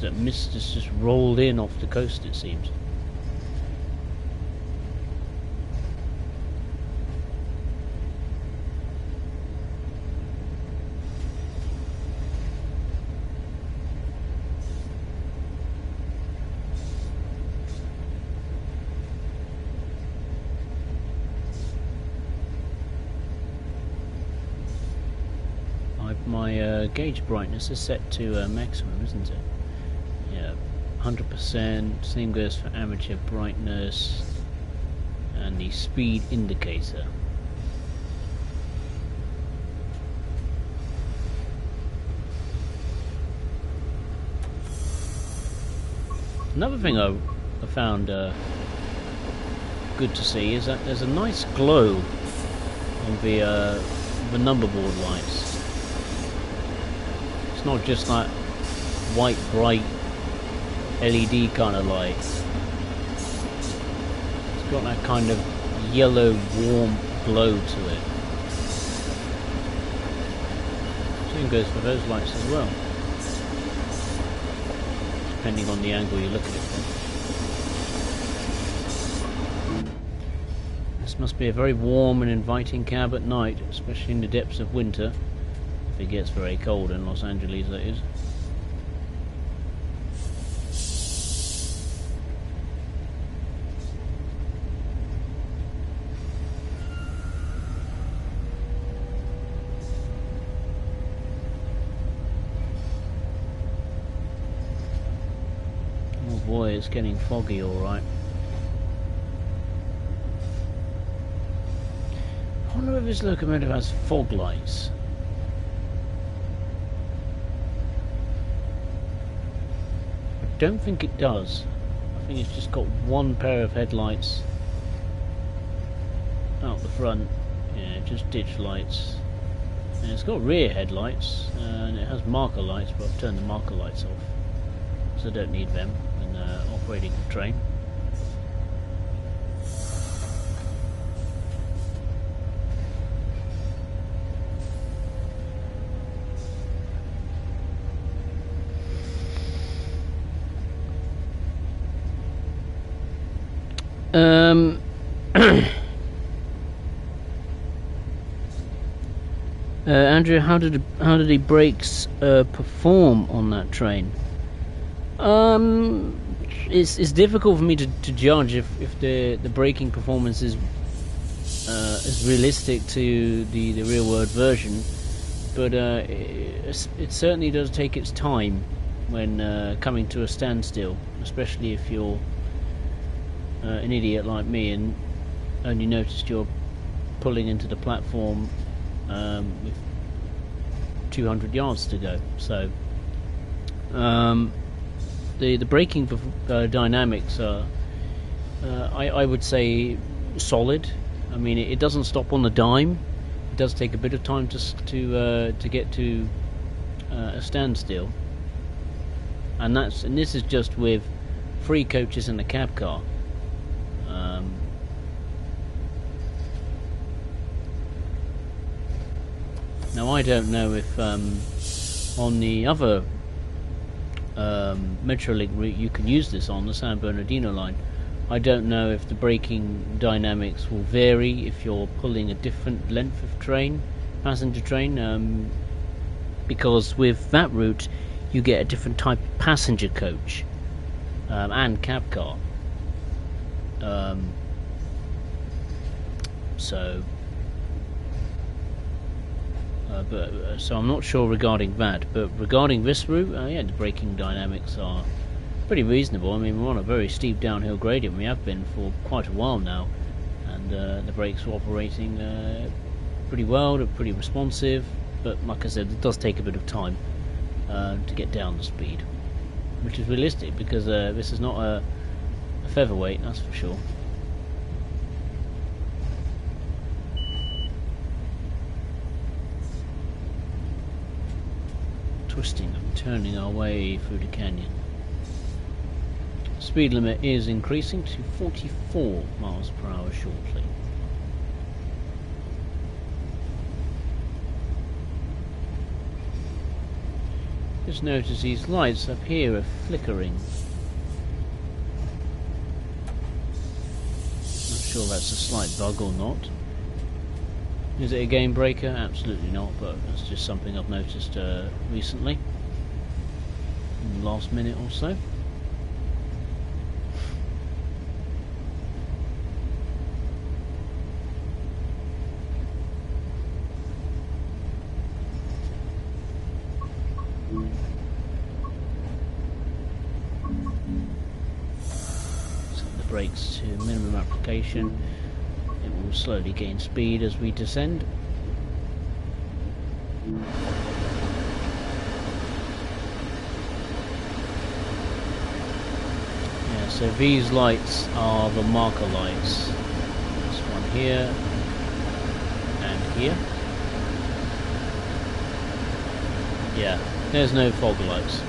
That mist has just rolled in off the coast, it seems. My gauge brightness is set to maximum, isn't it? Yeah, 100%. Same goes for amateur brightness and the speed indicator. Another thing I found good to see is that there's a nice glow on the number board lights. It's not just like white bright LED kind of light. It's got that kind of yellow warm glow to it. Same goes for those lights as well, depending on the angle you look at it from. This must be a very warm and inviting cab at night, especially in the depths of winter, if it gets very cold in Los Angeles, that is. Boy, it's getting foggy, alright. I wonder if this locomotive has fog lights. I don't think it does. I think it's just got one pair of headlights out the front. Yeah, just ditch lights. And it's got rear headlights, and it has marker lights, but I've turned the marker lights off, so I don't need them when operating the train. Andrew, how did the brakes perform on that train? It's difficult for me to judge if the braking performance is realistic to the real world version, but it certainly does take its time when coming to a standstill, especially if you're an idiot like me and only noticed you're pulling into the platform with 200 yards to go. So the braking dynamics are I would say solid. I mean, it doesn't stop on the dime. It does take a bit of time to get to a standstill. and this is just with 3 coaches and a cab car. Now I don't know if on the other Metrolink route you can use this on the San Bernardino line. I don't know if the braking dynamics will vary if you're pulling a different length of train, passenger train, because with that route you get a different type of passenger coach and cab car. So I'm not sure regarding that, but regarding this route, yeah, the braking dynamics are pretty reasonable. I mean, we're on a very steep downhill gradient. We have been for quite a while now, and the brakes are operating pretty well. They're pretty responsive, but like I said, it does take a bit of time to get down the speed, which is realistic because this is not a featherweight, that's for sure. Twisting and turning our way through the canyon. Speed limit is increasing to 44 miles per hour shortly. Just notice these lights up here are flickering. Not sure that's a slight bug or not. Is it a game breaker? Absolutely not, but that's just something I've noticed recently, in the last minute or so. Set the brakes to minimum application. It will slowly gain speed as we descend. Yeah, so these lights are the marker lights. This one here and here. Yeah, there's no fog lights.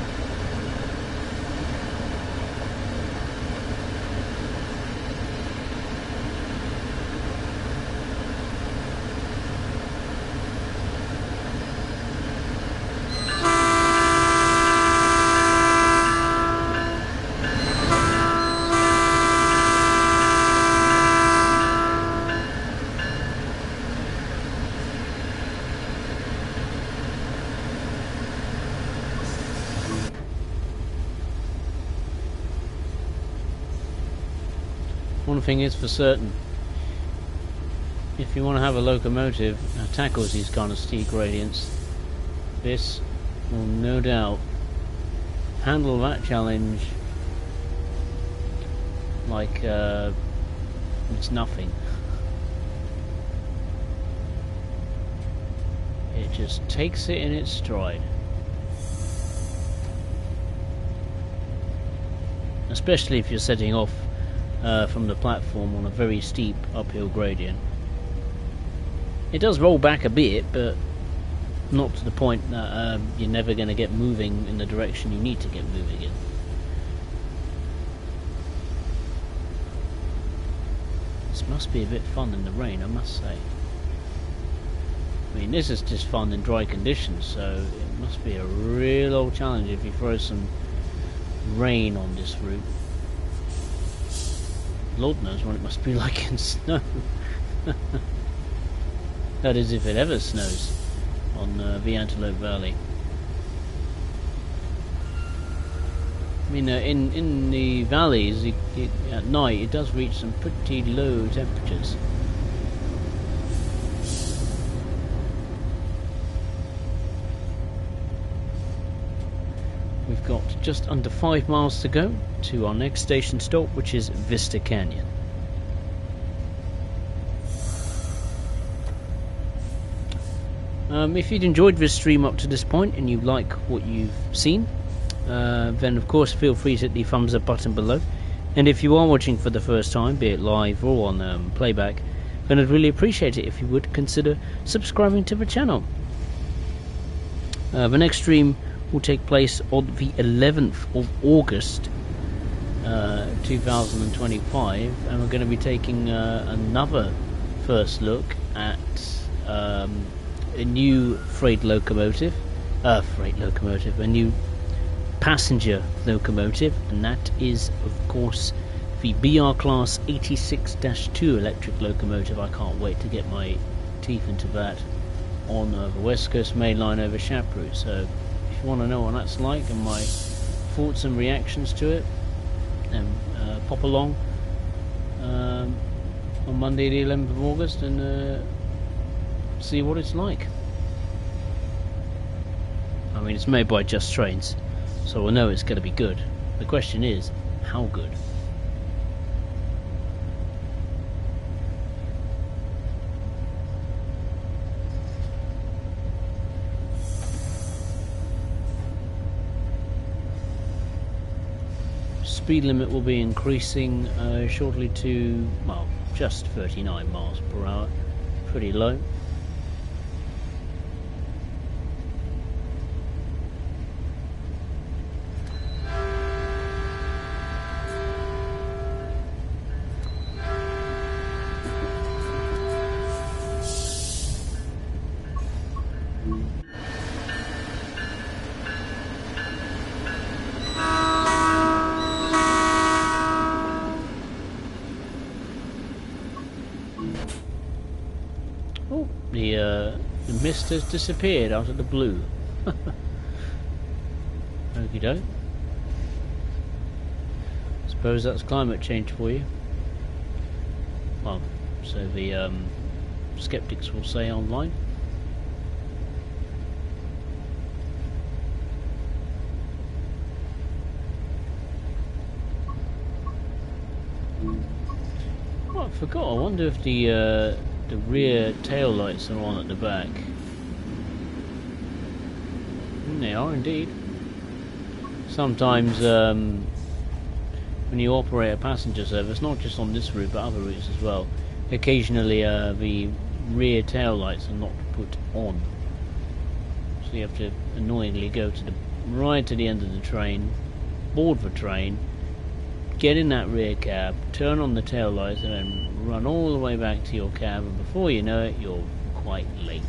One thing is for certain, if you want to have a locomotive that tackles these kind of steep gradients, this will no doubt handle that challenge like it's nothing. It just takes it in its stride. Especially if you're setting off from the platform on a very steep uphill gradient. It does roll back a bit, but not to the point that you're never going to get moving in the direction you need to get moving in. This must be a bit fun in the rain, I must say. I mean, this is just fun in dry conditions, so it must be a real old challenge if you throw some rain on this route. Lord knows what it must be like in snow. That is, if it ever snows on the Antelope Valley. I mean, in the valleys, at night, it does reach some pretty low temperatures. We've got just under 5 miles to go to our next station stop, which is Vista Canyon. If you'd enjoyed this stream up to this point and you like what you've seen, then of course feel free to hit the thumbs up button below. And if you are watching for the first time, be it live or on playback, then I'd really appreciate it if you would consider subscribing to the channel. The next stream will take place on the 11th of August 2025, and we're going to be taking another first look at a new a new passenger locomotive, and that is of course the BR Class 86-2 electric locomotive. I can't wait to get my teeth into that on the West Coast Main Line over Chaperoute. So if you want to know what that's like and my thoughts and reactions to it, then pop along on Monday the 11th of August and see what it's like. I mean, it's made by Just Trains, so we'll know it's going to be good. The question is, how good? Speed limit will be increasing shortly to, well, just 39 miles per hour. Pretty low. Oh, the mist has disappeared out of the blue. Okie doke. Suppose that's climate change for you. Well, so the skeptics will say online. Oh, I forgot. I wonder if the rear tail lights are on at the back. They are indeed. Sometimes when you operate a passenger service, not just on this route but other routes as well, occasionally the rear tail lights are not put on, so you have to annoyingly go to the right to the end of the train, board the train, get in that rear cab, turn on the tail lights, and then run all the way back to your cab, and before you know it, you're quite late.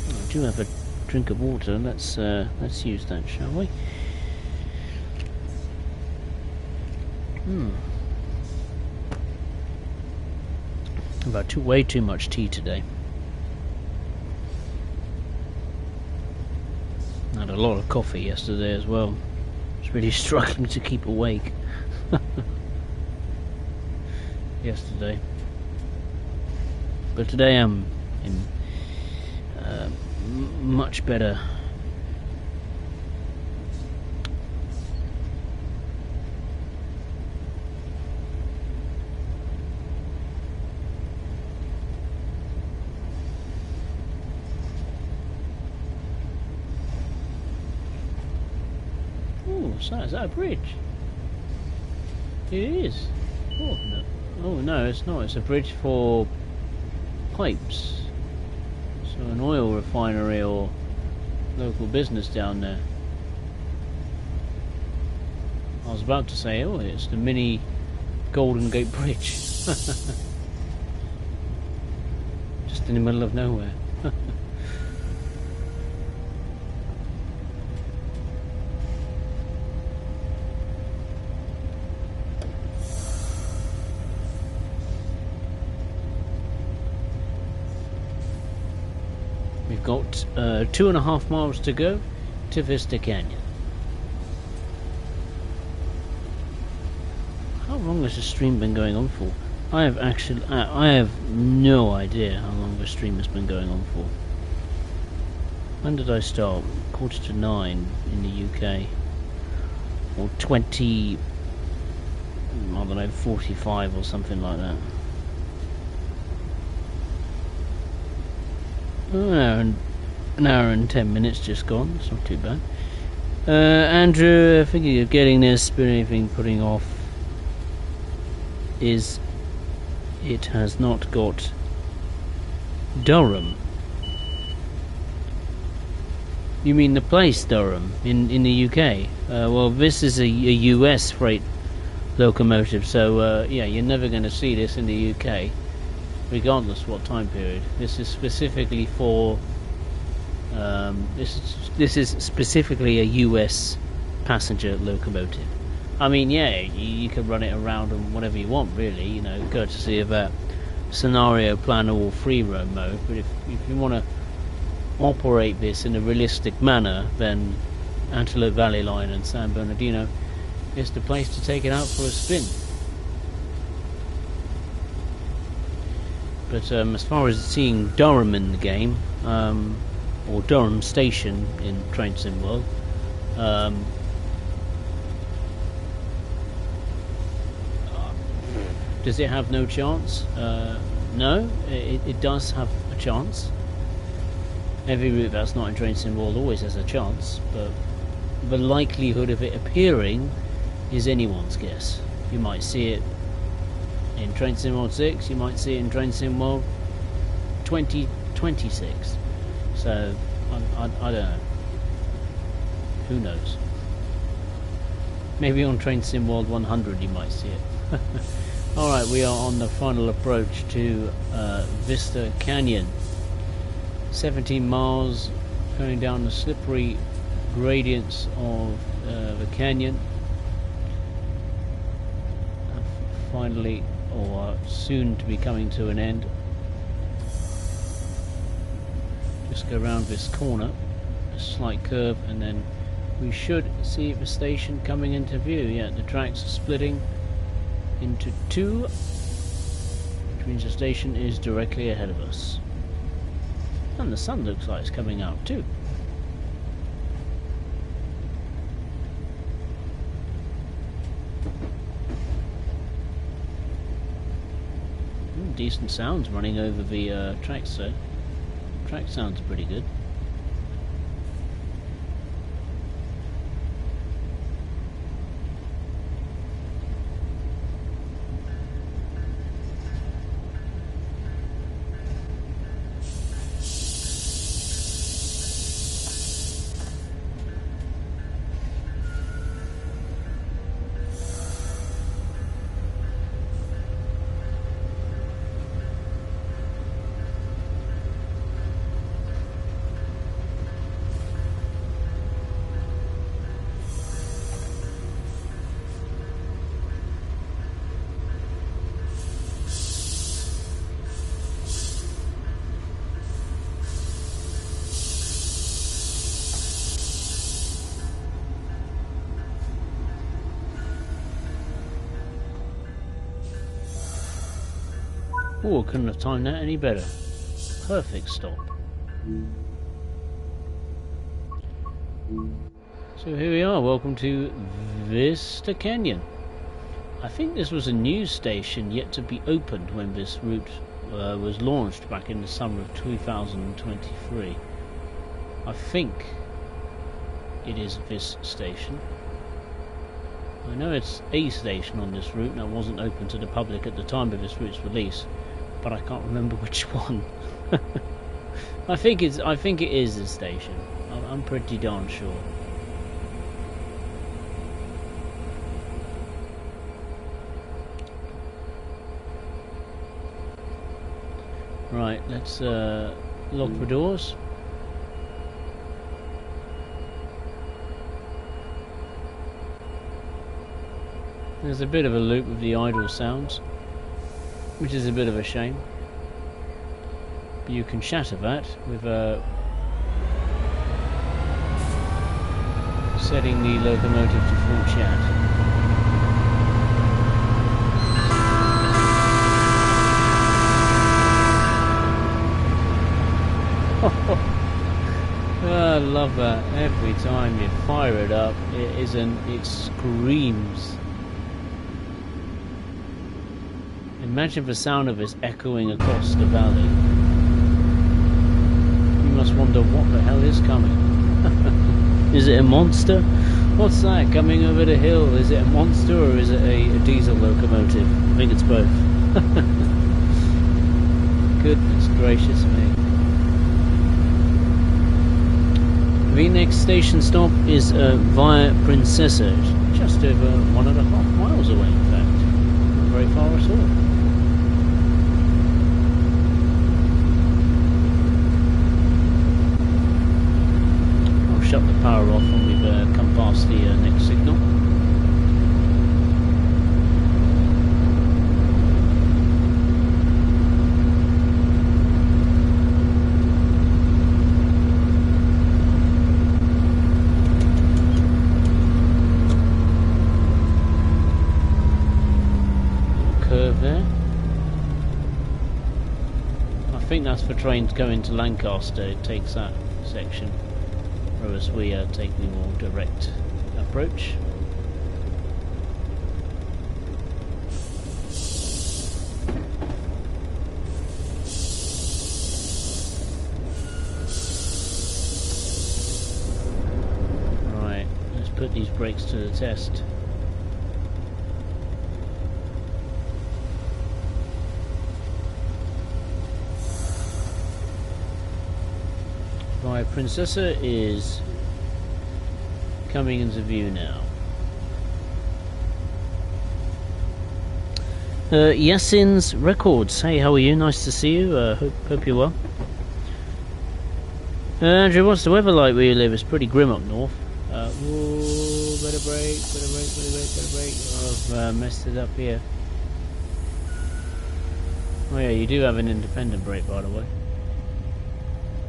I do have a drink of water. Let's use that, shall we? I've had way too much tea today. I had a lot of coffee yesterday as well. I was really struggling to keep awake yesterday. But today I'm in much better is that a bridge? It is. Oh no. Oh no, it's not. It's a bridge for pipes. So an oil refinery or local business down there. I was about to say, oh, it's the mini Golden Gate Bridge. Just in the middle of nowhere. We've got 2.5 miles to go to Vista Canyon. How long has the stream been going on for? I have no idea how long the stream has been going on for. When did I start? 9:15 in the UK. Or 20, I don't know, 45 or something like that. An hour and 10 minutes just gone. It's not too bad. Andrew, thinking of getting this, but anything putting off is it has not got Durham. You mean the place Durham in the UK? Well, this is a US freight locomotive, so yeah, you're never going to see this in the UK, regardless what time period. This is specifically for this is specifically a US passenger locomotive. I mean, yeah, you can run it around on whatever you want, really, you know, courtesy of a scenario planner or free roam mode. But if you want to operate this in a realistic manner, then Antelope Valley Line and San Bernardino is the place to take it out for a spin. But as far as seeing Durham in the game, or Durham Station in Train Sim World, does it have no chance? No, it does have a chance. Every route that's not in Train Sim World always has a chance, but the likelihood of it appearing is anyone's guess. You might see it in Train Sim World 6, you might see it in Train Sim World 2026. So, I don't know. Who knows? Maybe on Train Sim World 100 you might see it. Alright, we are on the final approach to Vista Canyon. 17 miles going down the slippery gradients of the canyon. Finally, or soon to be coming to an end. Just go around this corner, a slight curve, and then we should see the station coming into view. Yeah, the tracks are splitting into two, which means the station is directly ahead of us. And the sun looks like it's coming out too. Decent sounds running over the tracks though. Track sounds pretty good. Oh, couldn't have timed that any better. Perfect stop. So here we are, welcome to Vista Canyon. I think this was a news station yet to be opened when this route was launched back in the summer of 2023. I think it is this station. I know it's a station on this route that wasn't open to the public at the time of this route's release, but I can't remember which one. I think it is a station. I'm pretty darn sure. Right, let's lock the doors. There's a bit of a loop with the idle sounds, which is a bit of a shame. But you can shatter that with setting the locomotive to full chat. I love that. Every time you fire it up, it screams. Imagine the sound of this echoing across the valley. You must wonder what the hell is coming. Is it a monster? What's that coming over the hill? Is it a monster or is it a diesel locomotive? I think it's both. Goodness gracious me. The next station stop is via Princessa, just over 1.5 miles away, in fact. Not very far at all. I'll shut the power off when we've come past the next signal. There. I think that's for trains going to Lancaster. It takes that section, whereas we take the more direct approach. Right, let's put these brakes to the test. Princessa is coming into view now. Yasin's Records. Hey, how are you? Nice to see you. Hope you're well. Andrew, what's the weather like where you live? It's pretty grim up north. Whoa, better brake. I've messed it up here. Oh yeah, you do have an independent brake, by the way.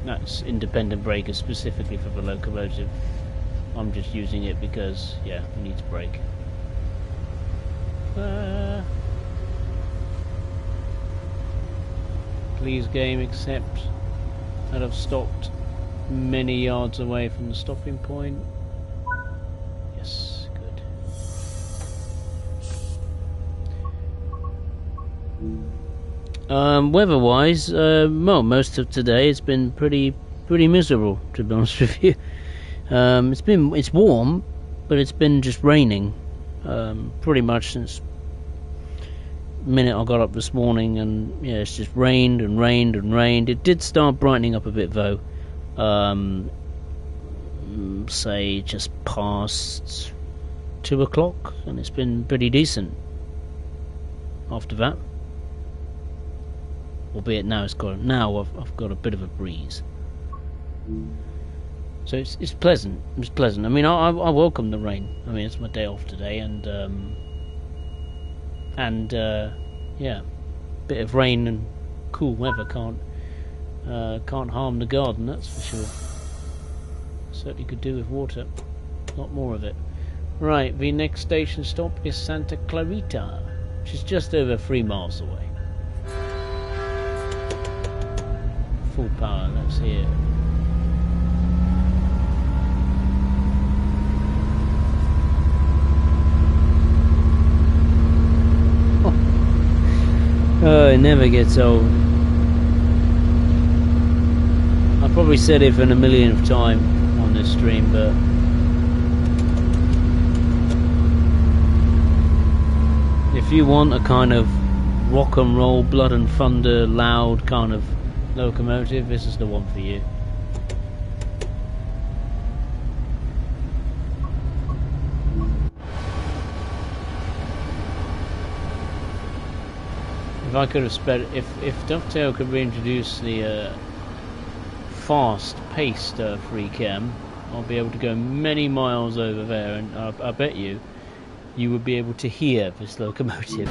That's independent brake is specifically for the locomotive. I'm just using it because, yeah, we need to brake. Please game accept that I've stopped many yards away from the stopping point. Yes, good. Weather-wise, well, most of today it's been pretty miserable, to be honest with you. It's warm, but it's been just raining pretty much since the minute I got up this morning, and yeah, it's just rained and rained and rained. It did start brightening up a bit though, say just past 2 o'clock, and it's been pretty decent after that. Albeit now I've got a bit of a breeze, so it's pleasant. It's pleasant. I mean, I welcome the rain. I mean, it's my day off today, and yeah, bit of rain and cool weather can't harm the garden. That's for sure. Certainly could do with water, a lot more of it. Right, the next station stop is Santa Clarita, which is just over 3 miles away. Full power, let's hear it. Oh, it never gets old. I probably said it for a millionth time on this stream, but if you want a kind of rock and roll, blood and thunder, loud kind of locomotive, this is the one for you. If I could have sped, if Dovetail could reintroduce the fast-paced free cam, I'll be able to go many miles over there, and I bet you would be able to hear this locomotive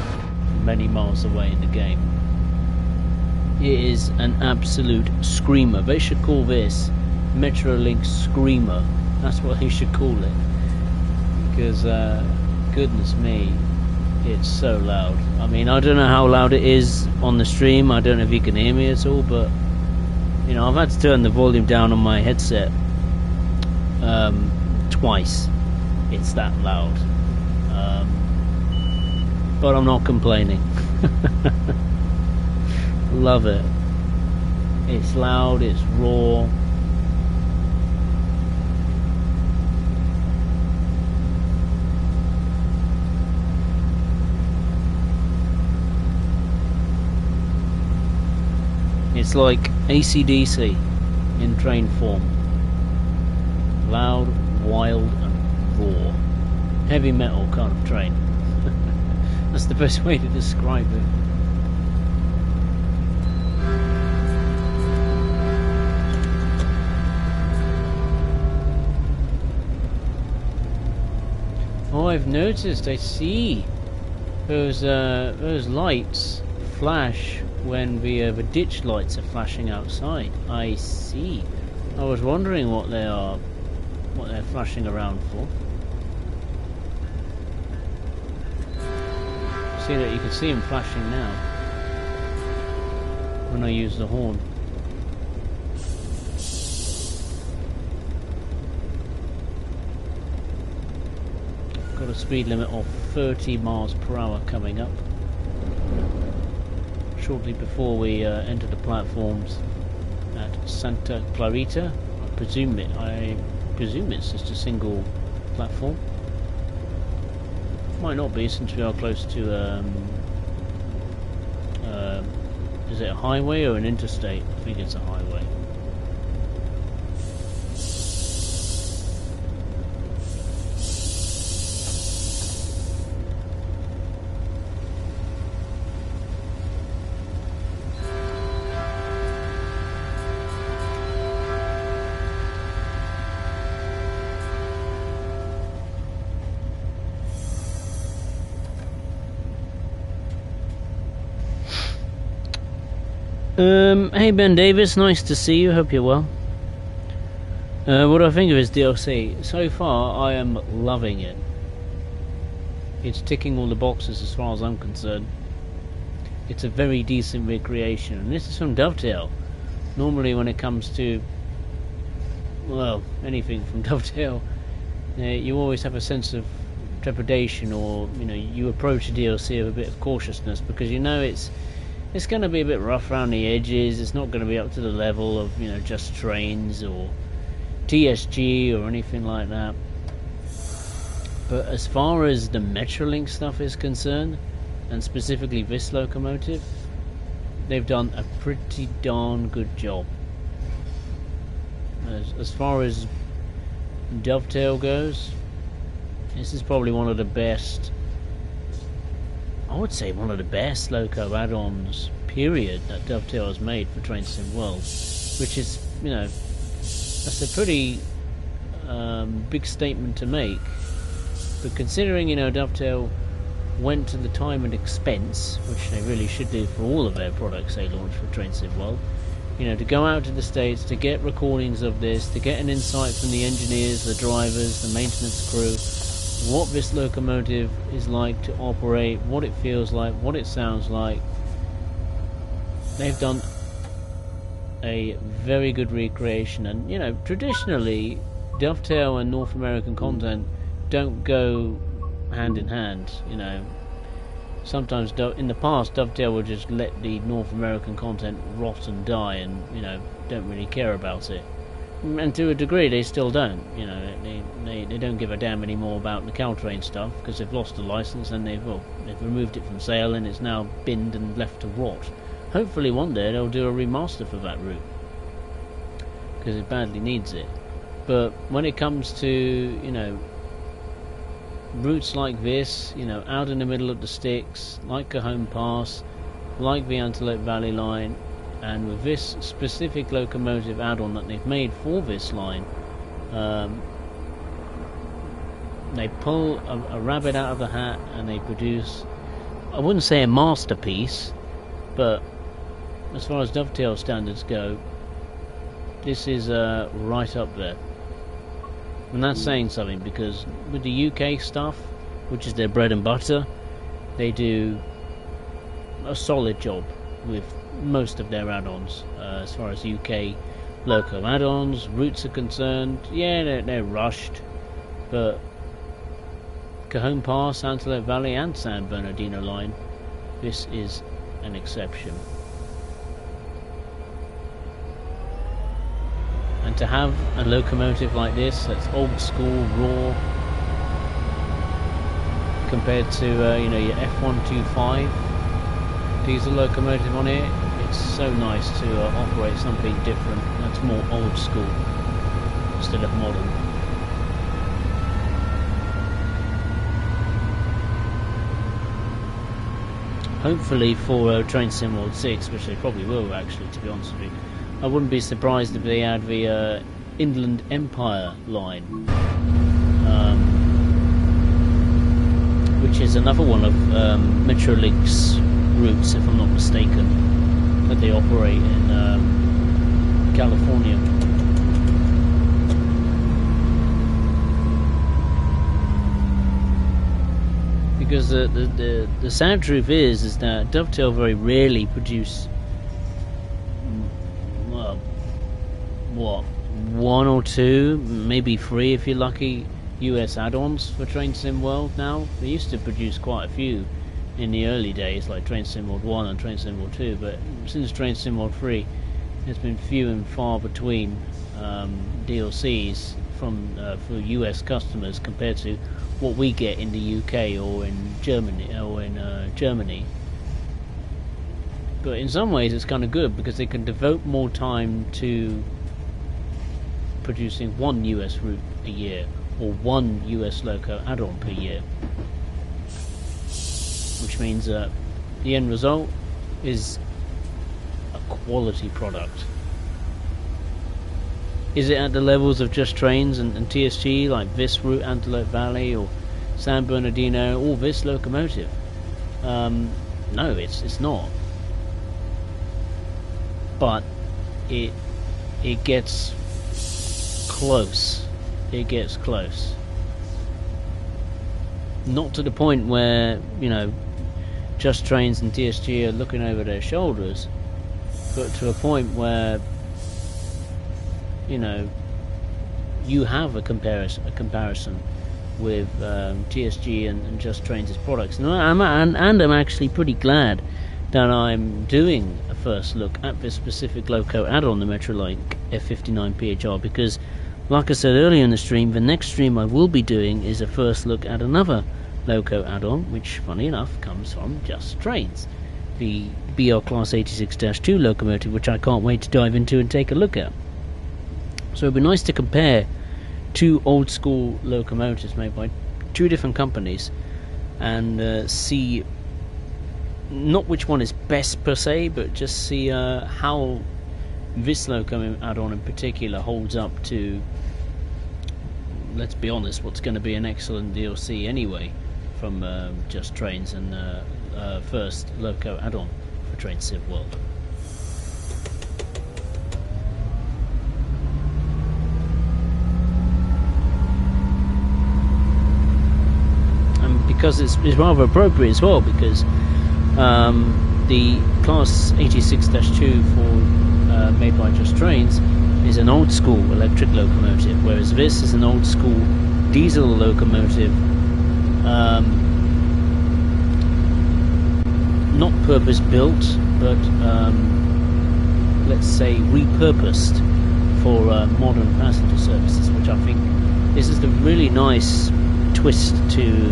many miles away in the game. It is an absolute screamer. They should call this Metrolink Screamer. That's what they should call it. Because, goodness me, it's so loud. I mean, I don't know how loud it is on the stream. I don't know if you can hear me at all, but, you know, I've had to turn the volume down on my headset twice. It's that loud. But I'm not complaining. Love it. It's loud, it's raw. It's like AC/DC in train form. Loud, wild and raw. Heavy metal kind of train. That's the best way to describe it. Oh, I've noticed, I see those lights flash when the ditch lights are flashing outside. I see. I was wondering what they're flashing around for. See that you can see them flashing now when I use the horn. Got a speed limit of 30 miles per hour coming up. Shortly before we enter the platforms at Santa Clarita. I presume it's just a single platform. Might not be, since we are close to is it a highway or an interstate? I think it's a highway. Hey Ben Davis, nice to see you, hope you're well. What do I think of his DLC? So far, I am loving it. It's ticking all the boxes as far as I'm concerned. It's a very decent recreation, and this is from Dovetail. Normally when it comes to, well, anything from Dovetail, you always have a sense of trepidation, or, you know, you approach a DLC with a bit of cautiousness, because you know it's going to be a bit rough around the edges. It's not going to be up to the level of, you know, Just Trains or TSG or anything like that. But as far as the Metrolink stuff is concerned, and specifically this locomotive, they've done a pretty darn good job. As far as Dovetail goes, this is probably one of the best, I would say one of the best loco add-ons, period, that Dovetail has made for Train Sim World, which is, you know, that's a pretty big statement to make. But considering, you know, Dovetail went to the time and expense, which they really should do for all of their products they launch for Train Sim World, you know, to go out to the States, to get recordings of this, to get an insight from the engineers, the drivers, the maintenance crew, what this locomotive is like to operate, what it feels like, what it sounds like. They've done a very good recreation, and, you know, traditionally Dovetail and North American content don't go hand in hand. You know, sometimes in the past Dovetail would just let the North American content rot and die, and, you know, don't really care about it. And to a degree they still don't. You know, they don't give a damn anymore about the Caltrain stuff, because they've lost the license, and they've removed it from sale, and it's now binned and left to rot. Hopefully one day they'll do a remaster for that route, because it badly needs it. But when it comes to, you know, routes like this, you know, out in the middle of the sticks, like Cajon Pass, like the Antelope Valley line, and with this specific locomotive add-on that they've made for this line, they pull a rabbit out of the hat, and they produce, I wouldn't say a masterpiece, but as far as Dovetail standards go, this is right up there. And that's saying something, because with the UK stuff, which is their bread and butter, they do a solid job with most of their add-ons. As far as UK local add-ons, routes are concerned, yeah, they're rushed, but Cajon Pass, Antelope Valley and San Bernardino line, this is an exception. And to have a locomotive like this, that's old school, raw, compared to you know, your F125 diesel locomotive on it, it's so nice to operate something different that's more old school instead of modern. Hopefully for Train Sim World 6, which they probably will actually, to be honest with you, I wouldn't be surprised if they had the Inland Empire line, which is another one of Metrolink's routes, if I'm not mistaken, that they operate in California. Because the sad truth is that Dovetail very rarely produce, well, what, 1 or 2, maybe 3 if you're lucky, US add-ons for Train Sim World now. They used to produce quite a few in the early days, like Train Sim World 1 and Train Sim World 2, but since Train Sim World 3, there's been few and far between DLCs from for US customers compared to what we get in the UK or in Germany. But in some ways it's kind of good because they can devote more time to producing 1 US route a year or 1 US loco add-on per year, which means the end result is a quality product. Is it at the levels of Just Trains and TSG, like this route, Antelope Valley, or San Bernardino, or this locomotive? No, it's not. But it gets close. It gets close. Not to the point where, you know, Just Trains and TSG are looking over their shoulders, but to a point where, you know, you have a comparison with TSG and Just Trains' products, and I'm actually pretty glad that I'm doing a first look at this specific loco add-on, the Metrolink F59PHR, because, like I said earlier in the stream, the next stream I will be doing is a first look at another loco add-on, which, funny enough, comes from Just Trains, the BR Class 86-2 locomotive, which I can't wait to dive into and take a look at. So it'd be nice to compare 2 old school locomotives made by 2 different companies and see not which one is best per se, but just see how this loco add-on in particular holds up to, let's be honest, what's going to be an excellent DLC anyway from Just Trains and first loco add-on for Train Sim World. Because it's rather appropriate as well, because the Class 86-2 for made by Just Trains is an old school electric locomotive, whereas this is an old school diesel locomotive, not purpose built, but let's say repurposed for modern passenger services, which I think this is the really nice twist to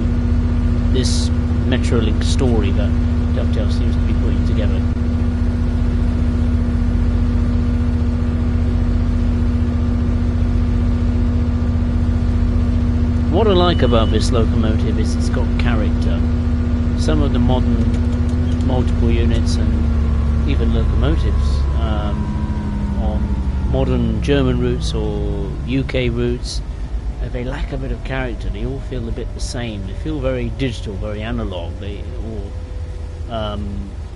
this Metrolink story that Dovetail seems to be putting together. What I like about this locomotive is it's got character. Some of the modern multiple units and even locomotives on modern German routes or UK routes, they lack a bit of character. They all feel a bit the same. They feel very digital, very analog. They all,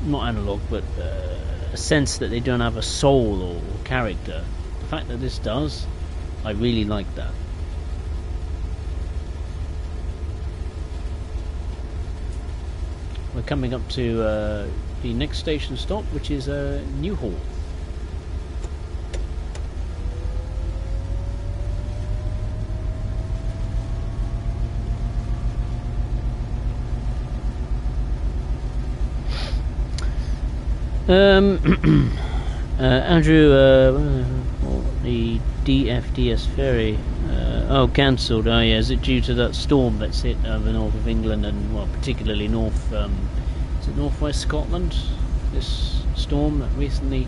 not analog, but a sense that they don't have a soul or character. The fact that this does, I really like that. We're coming up to the next station stop, which is Newhall. Andrew, the DFDS ferry, cancelled. Oh yeah, is it due to that storm that's hit the north of England and, well, particularly north, is it northwest Scotland this storm that recently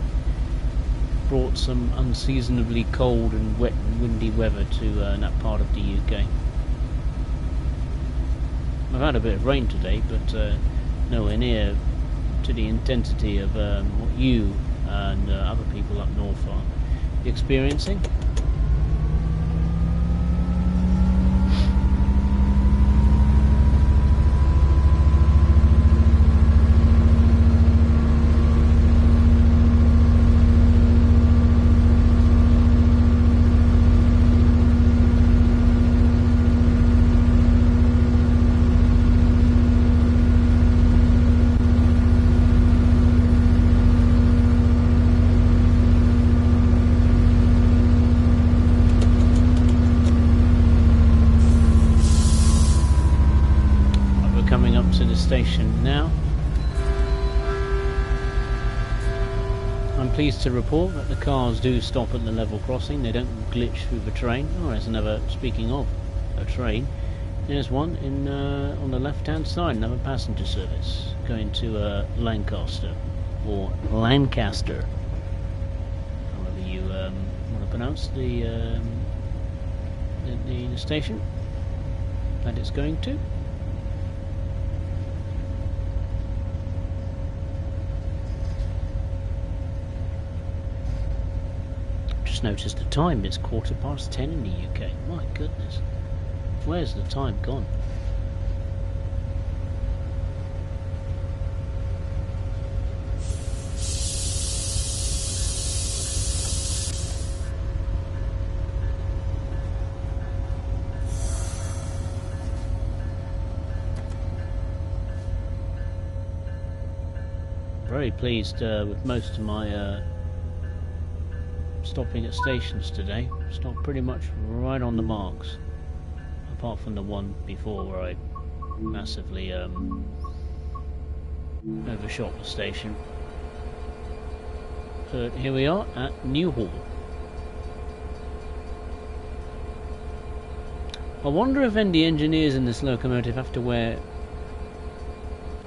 brought some unseasonably cold and wet and windy weather to that part of the UK. I've had a bit of rain today, but nowhere near to the intensity of what you and other people up north are experiencing. Station now. I'm pleased to report that the cars do stop at the level crossing. They don't glitch through the train. Oh, there's another, speaking of a train, there's one in on the left hand side, another passenger service going to Lancaster, or Lancaster, however you want to pronounce the station that it's going to. Noticed the time, it's 10:15 in the UK. My goodness, where's the time gone? Very pleased with most of my stopping at stations today. Stopped pretty much right on the marks, apart from the one before where I massively overshot the station. So here we are at Newhall. I wonder if any engineers in this locomotive have to wear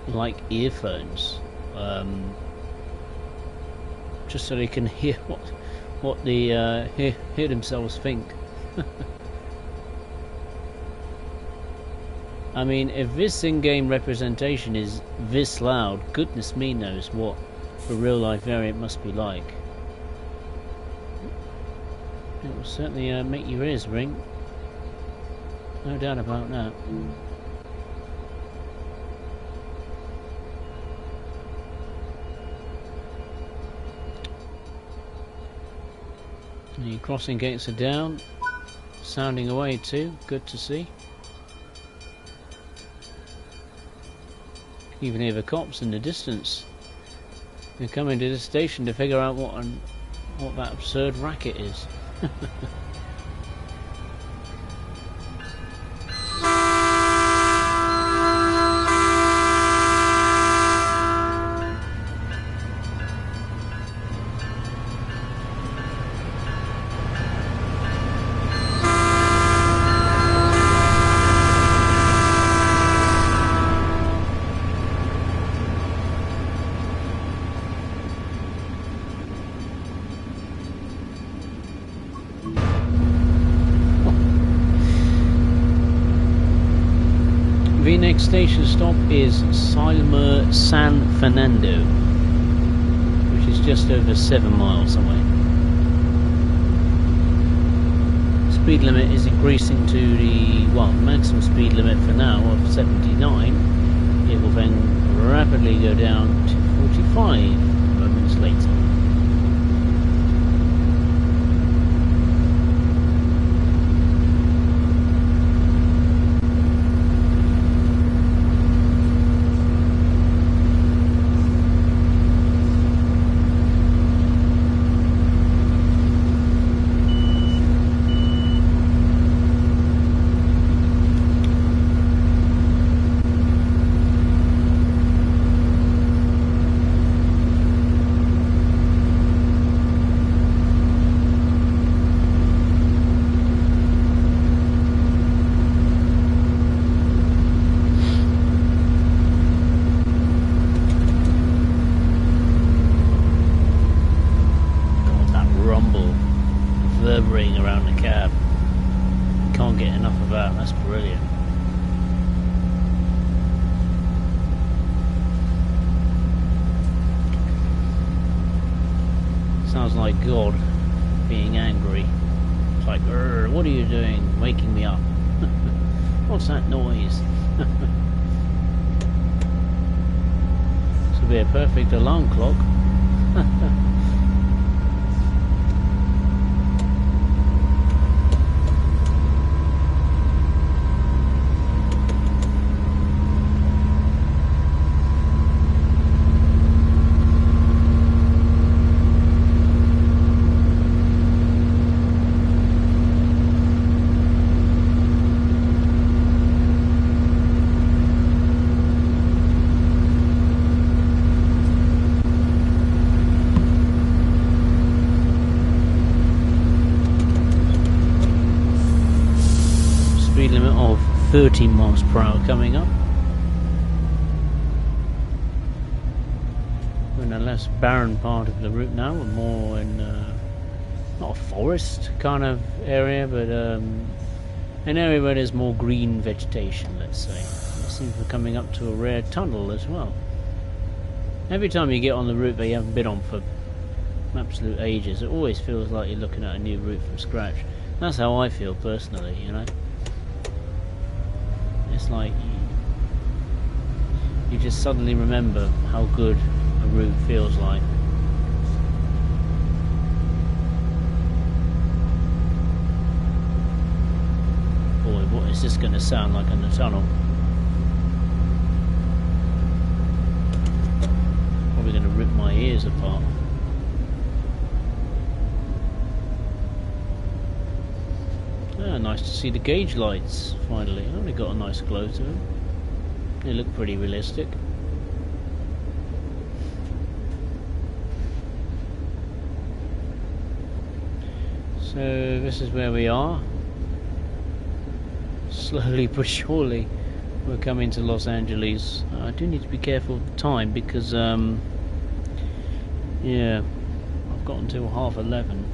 like earphones, just so they can hear what the hear themselves think. I mean, if this in-game representation is this loud, goodness me knows what the real-life variant must be like. It will certainly make your ears ring, no doubt about that. The crossing gates are down, sounding away too, good to see. You can even hear the cops in the distance. They're coming to the station to figure out what that absurd racket is. The next station stop is Silmer San Fernando, which is just over 7 miles away. Speed limit is increasing to the maximum speed limit for now of 79. It will then rapidly go down to 45 moments later. get enough of that. That's brilliant. Sounds like God being angry. It's like, what are you doing? Waking me up. What's that noise? This will be a perfect alarm clock. Speed limit of 30 miles per hour coming up. We're in a less barren part of the route now. We're more in not a forest kind of area, but an area where there's more green vegetation, let's say. It seems we're coming up to a rare tunnel as well. Every time you get on the route that you haven't been on for absolute ages, it always feels like you're looking at a new route from scratch. That's how I feel personally, you know. It's like you just suddenly remember how good a route feels like. Boy, what is this going to sound like in the tunnel? Probably going to rip my ears apart. Ah, nice to see the gauge lights finally. Only got a nice glow to them. They look pretty realistic. So this is where we are. Slowly but surely we're coming to Los Angeles. I do need to be careful of the time because yeah, I've got until 11:30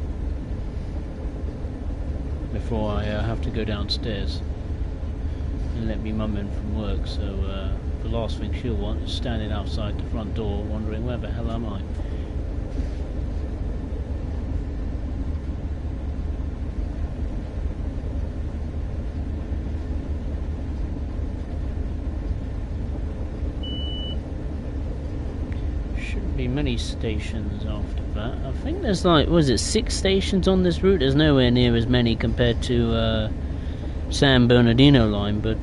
before I have to go downstairs and let me mum in from work, so the last thing she'll want is standing outside the front door wondering where the hell am I. Shouldn't be many stations after that. I think there's like, was it 6 stations on this route? There's nowhere near as many compared to San Bernardino line, but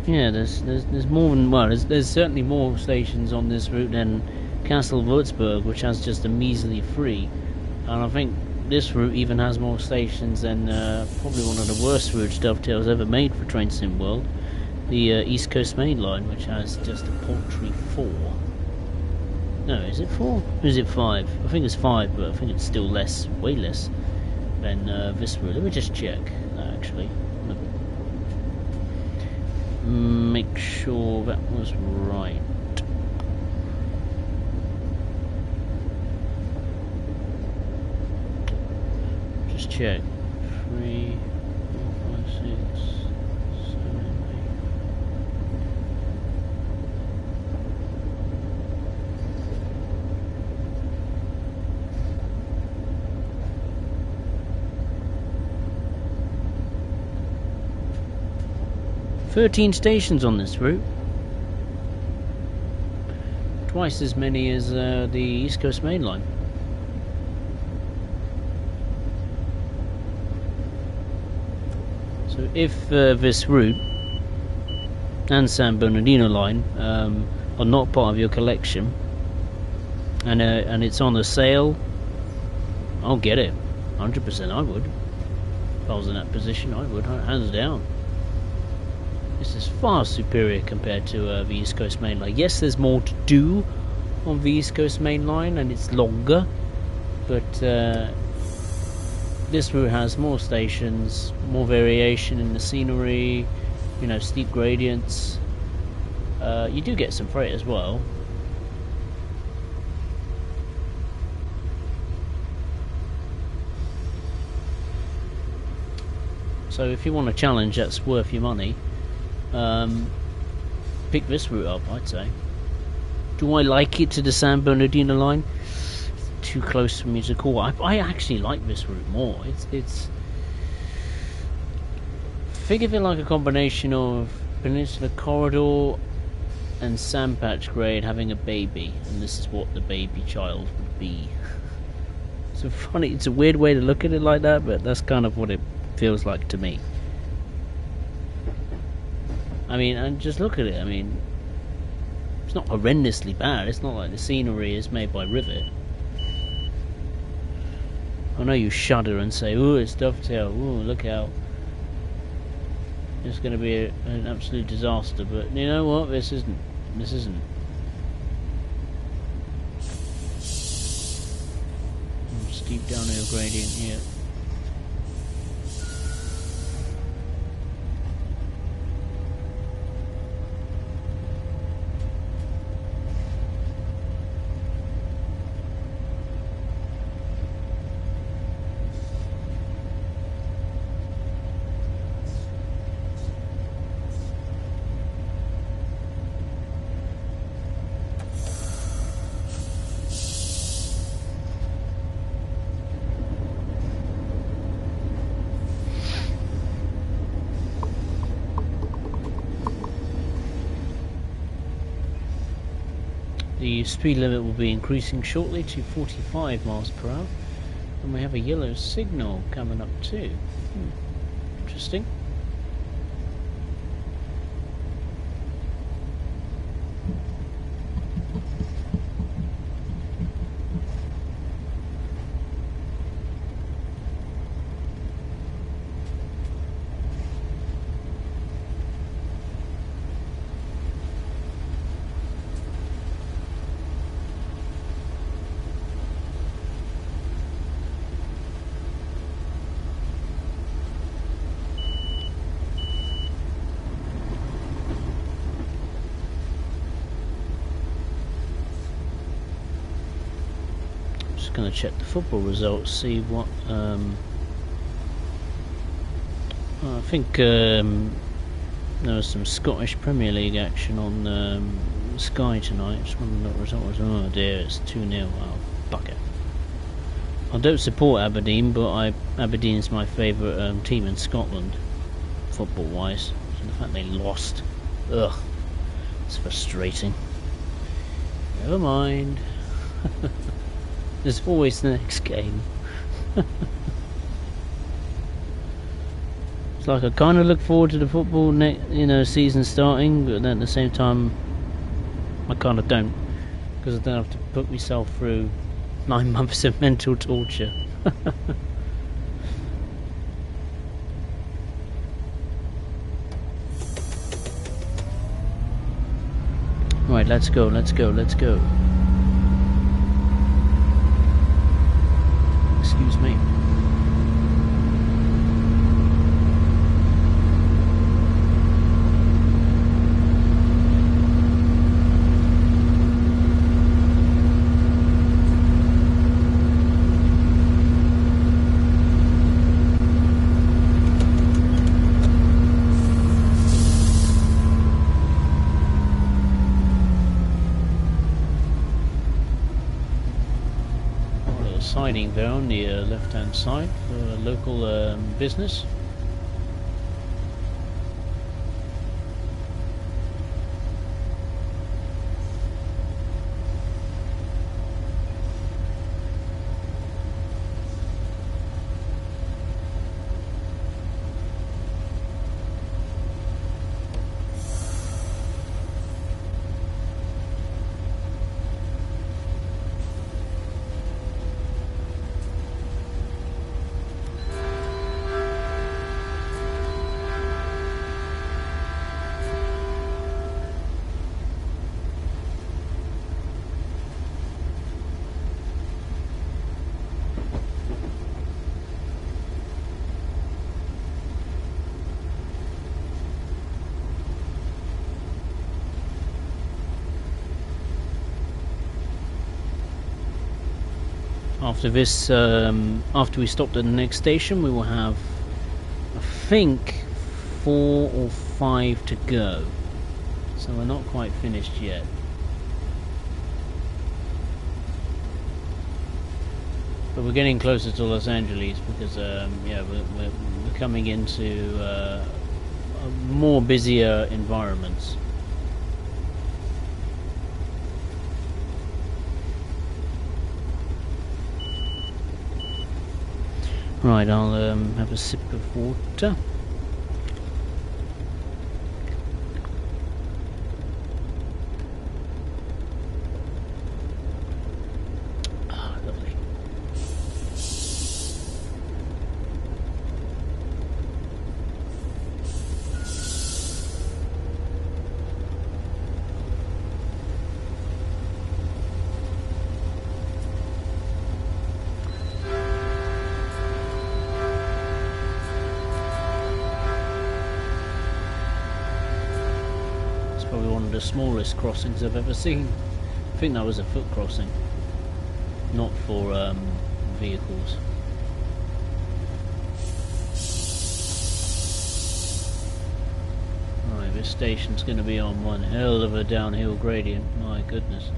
yeah, there's more than, well, there's certainly more stations on this route than Castle Würzburg, which has just a measly 3, and I think this route even has more stations than probably one of the worst route dovetails ever made for Train Sim World, the East Coast Main Line, which has just a paltry 4. No, is it 4? Or is it 5? I think it's 5, but I think it's still less, way less than this route. Let me just check, actually. Make sure that was right. Just check. 3, 4, 5, 6, 7, 8. Thirteen stations on this route. Twice as many as the East Coast Main Line. So if this route and San Bernardino line are not part of your collection, and it's on the sale, I'll get it. 100% I would. If I was in that position, I would, hands down. This is far superior compared to the East Coast Main Line. Yes, there's more to do on the East Coast Main Line and it's longer, but this route has more stations, more variation in the scenery, you know, steep gradients. You do get some freight as well. So if you want a challenge that's worth your money, pick this route up, I'd say. Do I like it to the San Bernardino line? It's too close for me to call. I actually like this route more. It's think of it like a combination of Peninsula Corridor and Sandpatch Grade having a baby, and this is what the baby child would be. It's a weird way to look at it like that, but that's kind of what it feels like to me. I mean, and just look at it. I mean, it's not horrendously bad. It's not like the scenery is made by Rivet. I know you shudder and say, "Ooh, it's Dovetail. Ooh, look out! It's going to be an absolute disaster." But you know what? This isn't. This isn't. Steep downhill gradient here. The speed limit will be increasing shortly to 45 miles per hour, and we have a yellow signal coming up too. Interesting. Going to check the football results, see what I think there was some Scottish Premier League action on Sky tonight. Just wondering what the result was. Oh dear, it's 2-0. Oh, bugger. I don't support Aberdeen, but Aberdeen's my favourite team in Scotland, football wise. So the fact they lost, ugh, it's frustrating. Never mind. There's always the next game. It's like I kind of look forward to the football, season starting, but at the same time, I kind of don't, because I don't have to put myself through 9 months of mental torture. Right, let's go. Excuse me. Siding there on the left hand side for a local business. After this, after we stopped at the next station, we will have a think 4 or 5 to go, so we're not quite finished yet. But we're getting closer to Los Angeles because yeah, we're coming into more busier environments. Right, I'll have a sip of water. Ah, lovely. Probably one of the smallest crossings I've ever seen. I think that was a foot crossing, not for vehicles. Right, this station's going to be on one hell of a downhill gradient, my goodness.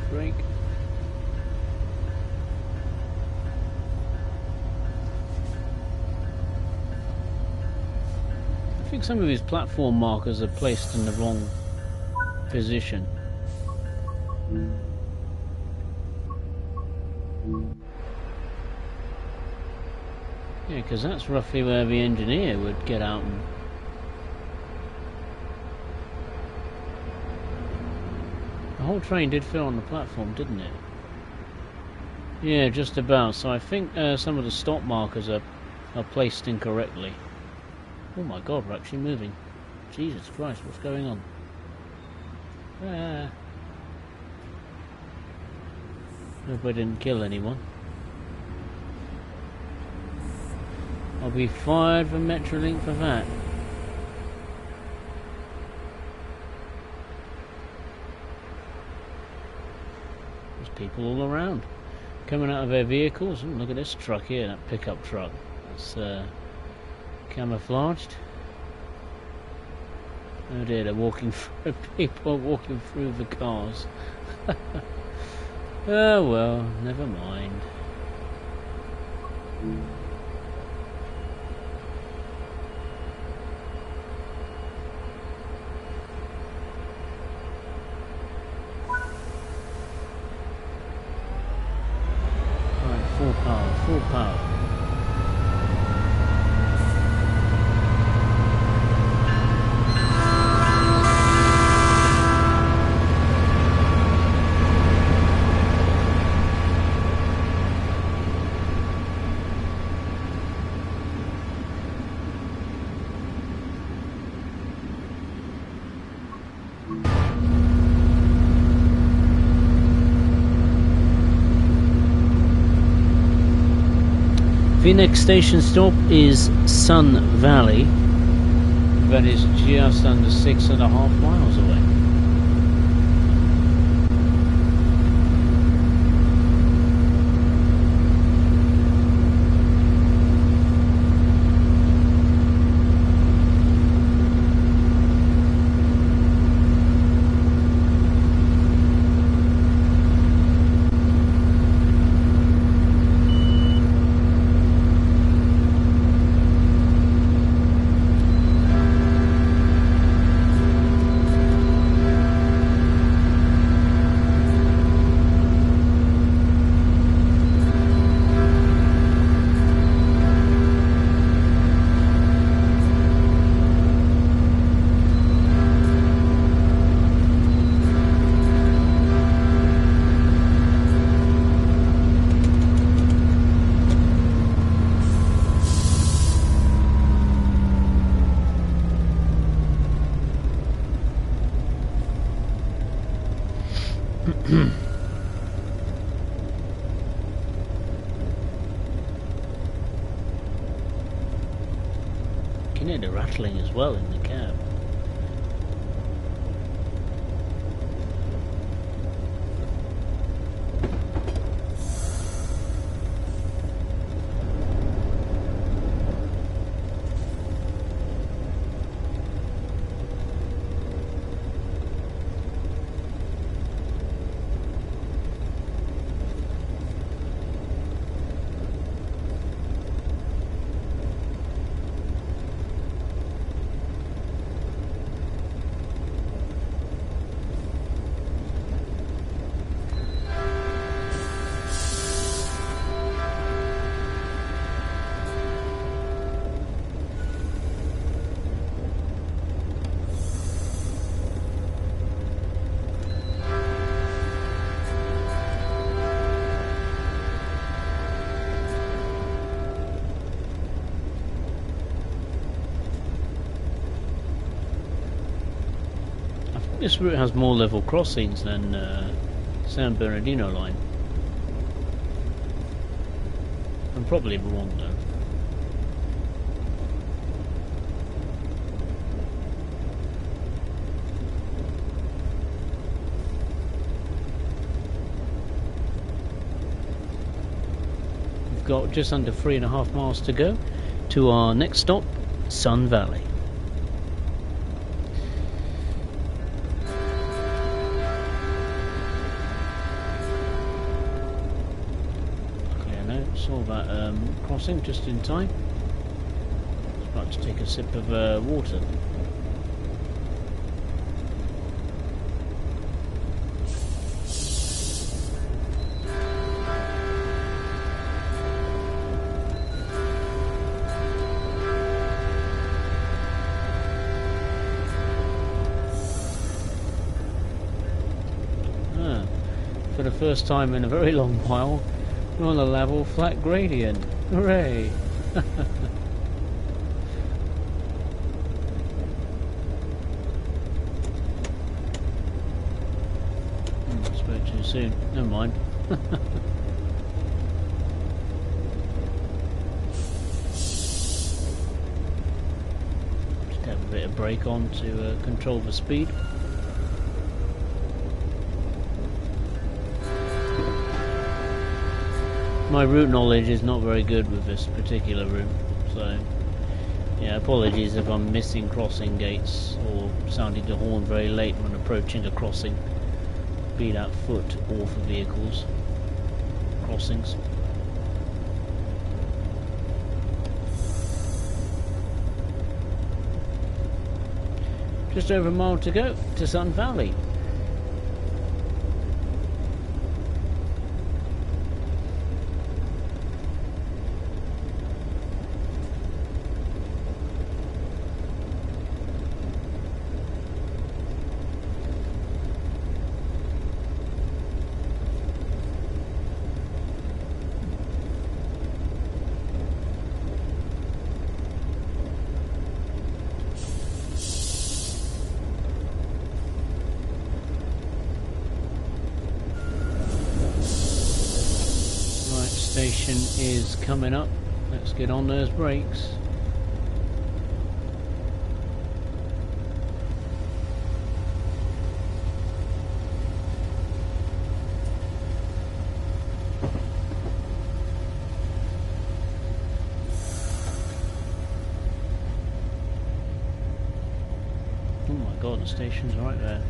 Brake. I think some of his platform markers are placed in the wrong position. Yeah, because that's roughly where the engineer would get out and... The whole train did fill on the platform, didn't it? Yeah, just about. So I think some of the stop markers are placed incorrectly. Oh my god, we're actually moving. Jesus Christ, what's going on? Hope I didn't kill anyone. I'll be fired from Metrolink for that. People all around coming out of their vehicles. Look at this truck here, that pickup truck. It's camouflaged. Oh dear, they're walking through, people walking through the cars. Oh well, never mind. Full power. The next station stop is Sun Valley. That is just under 6.5 miles away. Can hear the rattling as well in the cab. This route has more level crossings than San Bernardino line. I'm probably wrong though. We've got just under 3.5 miles to go to our next stop, Sun Valley. Saw that crossing just in time. Just about to take a sip of water. For the first time in a very long while, we're on a level flat gradient. Hooray! Spoke too soon. Never mind. Just have a bit of brake on to control the speed. My route knowledge is not very good with this particular route, so yeah, apologies if I'm missing crossing gates or sounding the horn very late when approaching a crossing, be that foot or for vehicles crossings. Just over a mile to go to Sun Valley. Station is coming up. Let's get on those brakes. Oh my god, the station's right there.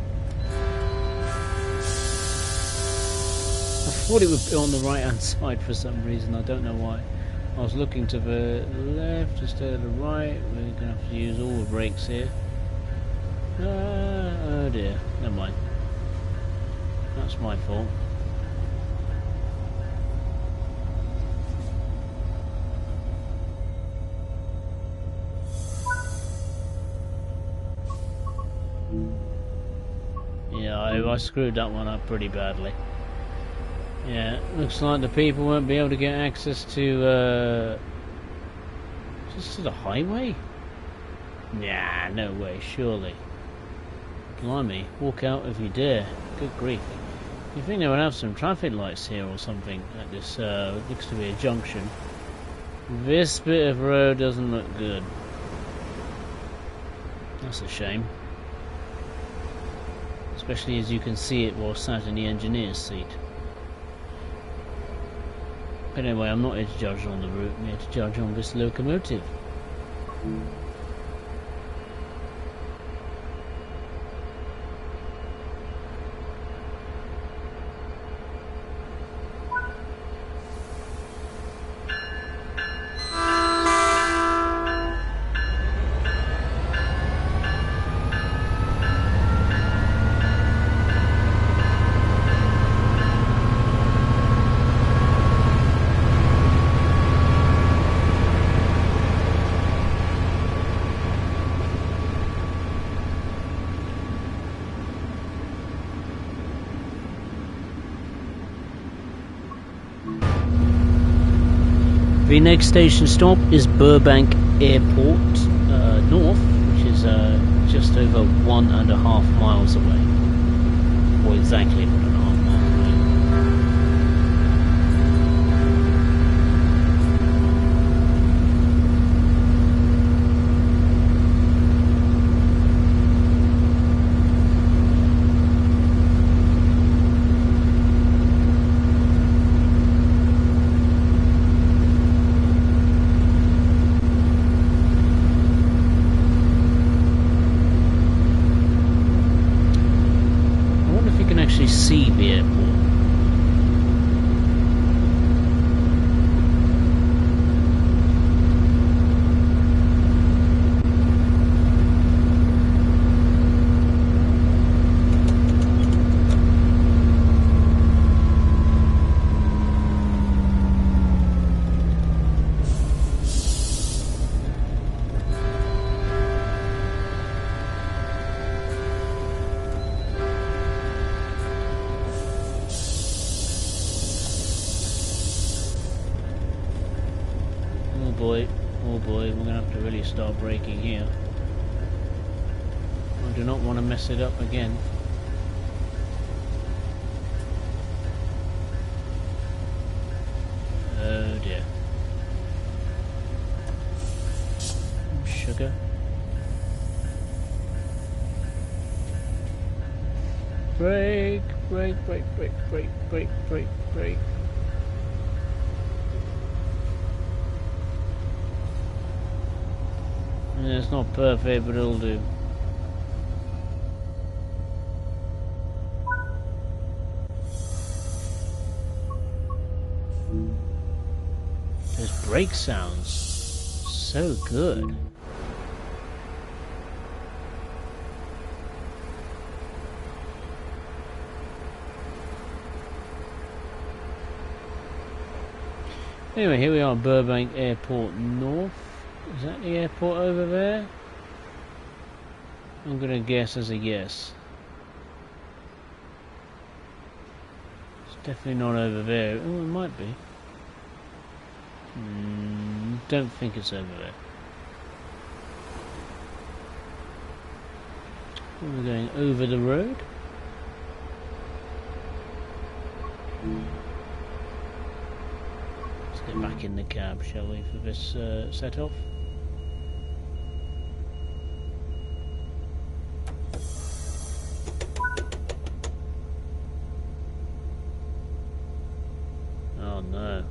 I thought it would be on the right hand side for some reason, I don't know why. I was looking to the left instead of the right. We're going to have to use all the brakes here. Oh dear, never mind. That's my fault. Yeah, I screwed that one up pretty badly. Yeah, looks like the people won't be able to get access to, just to the highway? Nah, no way, surely. Blimey, walk out if you dare. Good grief. You think they would have some traffic lights here or something at this, looks to be a junction. This bit of road doesn't look good. That's a shame. Especially as you can see it while sat in the engineer's seat. But anyway, I'm not here to judge on the route, I'm here to judge on this locomotive. The next station stop is Burbank Airport North, which is just over 1.5 miles away, or exactly 1.5 miles away. See the airport. Oh boy, we're gonna have to really start braking here. I do not want to mess it up again. Oh dear. Sugar. Brake, brake, brake, brake, brake, brake, brake, brake. Yeah, it's not perfect, but it'll do. Those brake sounds, so good. Anyway, here we are, Burbank Airport North. Is that the airport over there? I'm gonna guess as a yes. It's definitely not over there. Oh, it might be. Don't think it's over there. We're going over the road. Let's get back in the cab, shall we, for this set off? Oh no,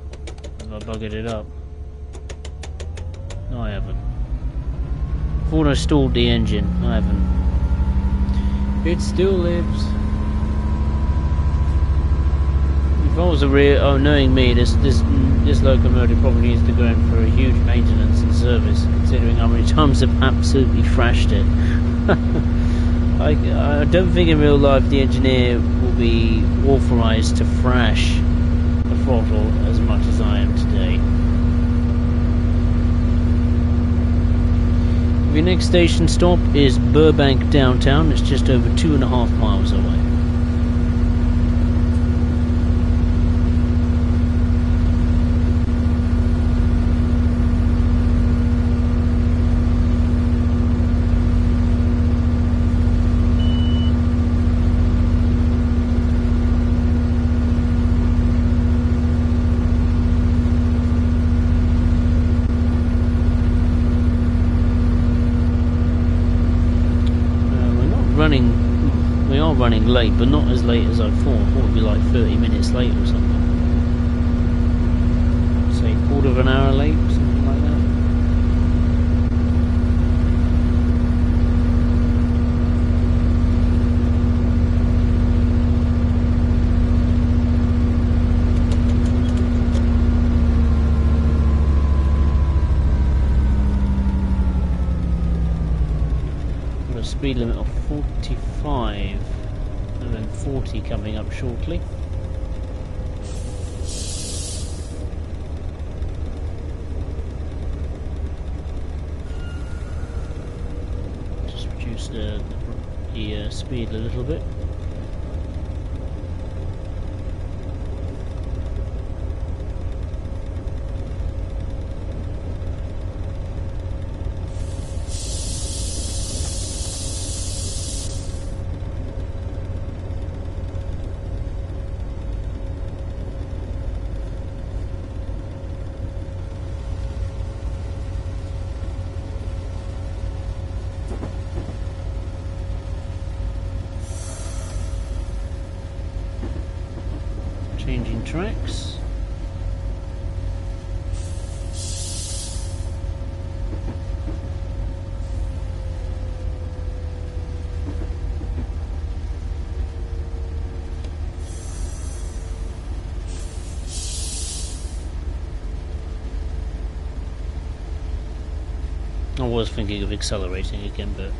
have I buggered it up? No, I haven't. Thought I stalled the engine. I haven't. It still lives. If I was a real, knowing me, this locomotive probably needs to go in for a huge maintenance and service, considering how many times I've absolutely thrashed it. I don't think in real life the engineer will be authorised to thrash the throttle as much as I am today. The next station stop is Burbank downtown. It's just over 2.5 miles away. we are running late, but not as late as I thought. I thought it'd be like 30 minutes late or something. Say quarter of an hour late, something like that. Speed limit of 45 and then 40 coming up shortly. Just reduce the speed a little bit. Changing tracks. I was thinking of accelerating again, but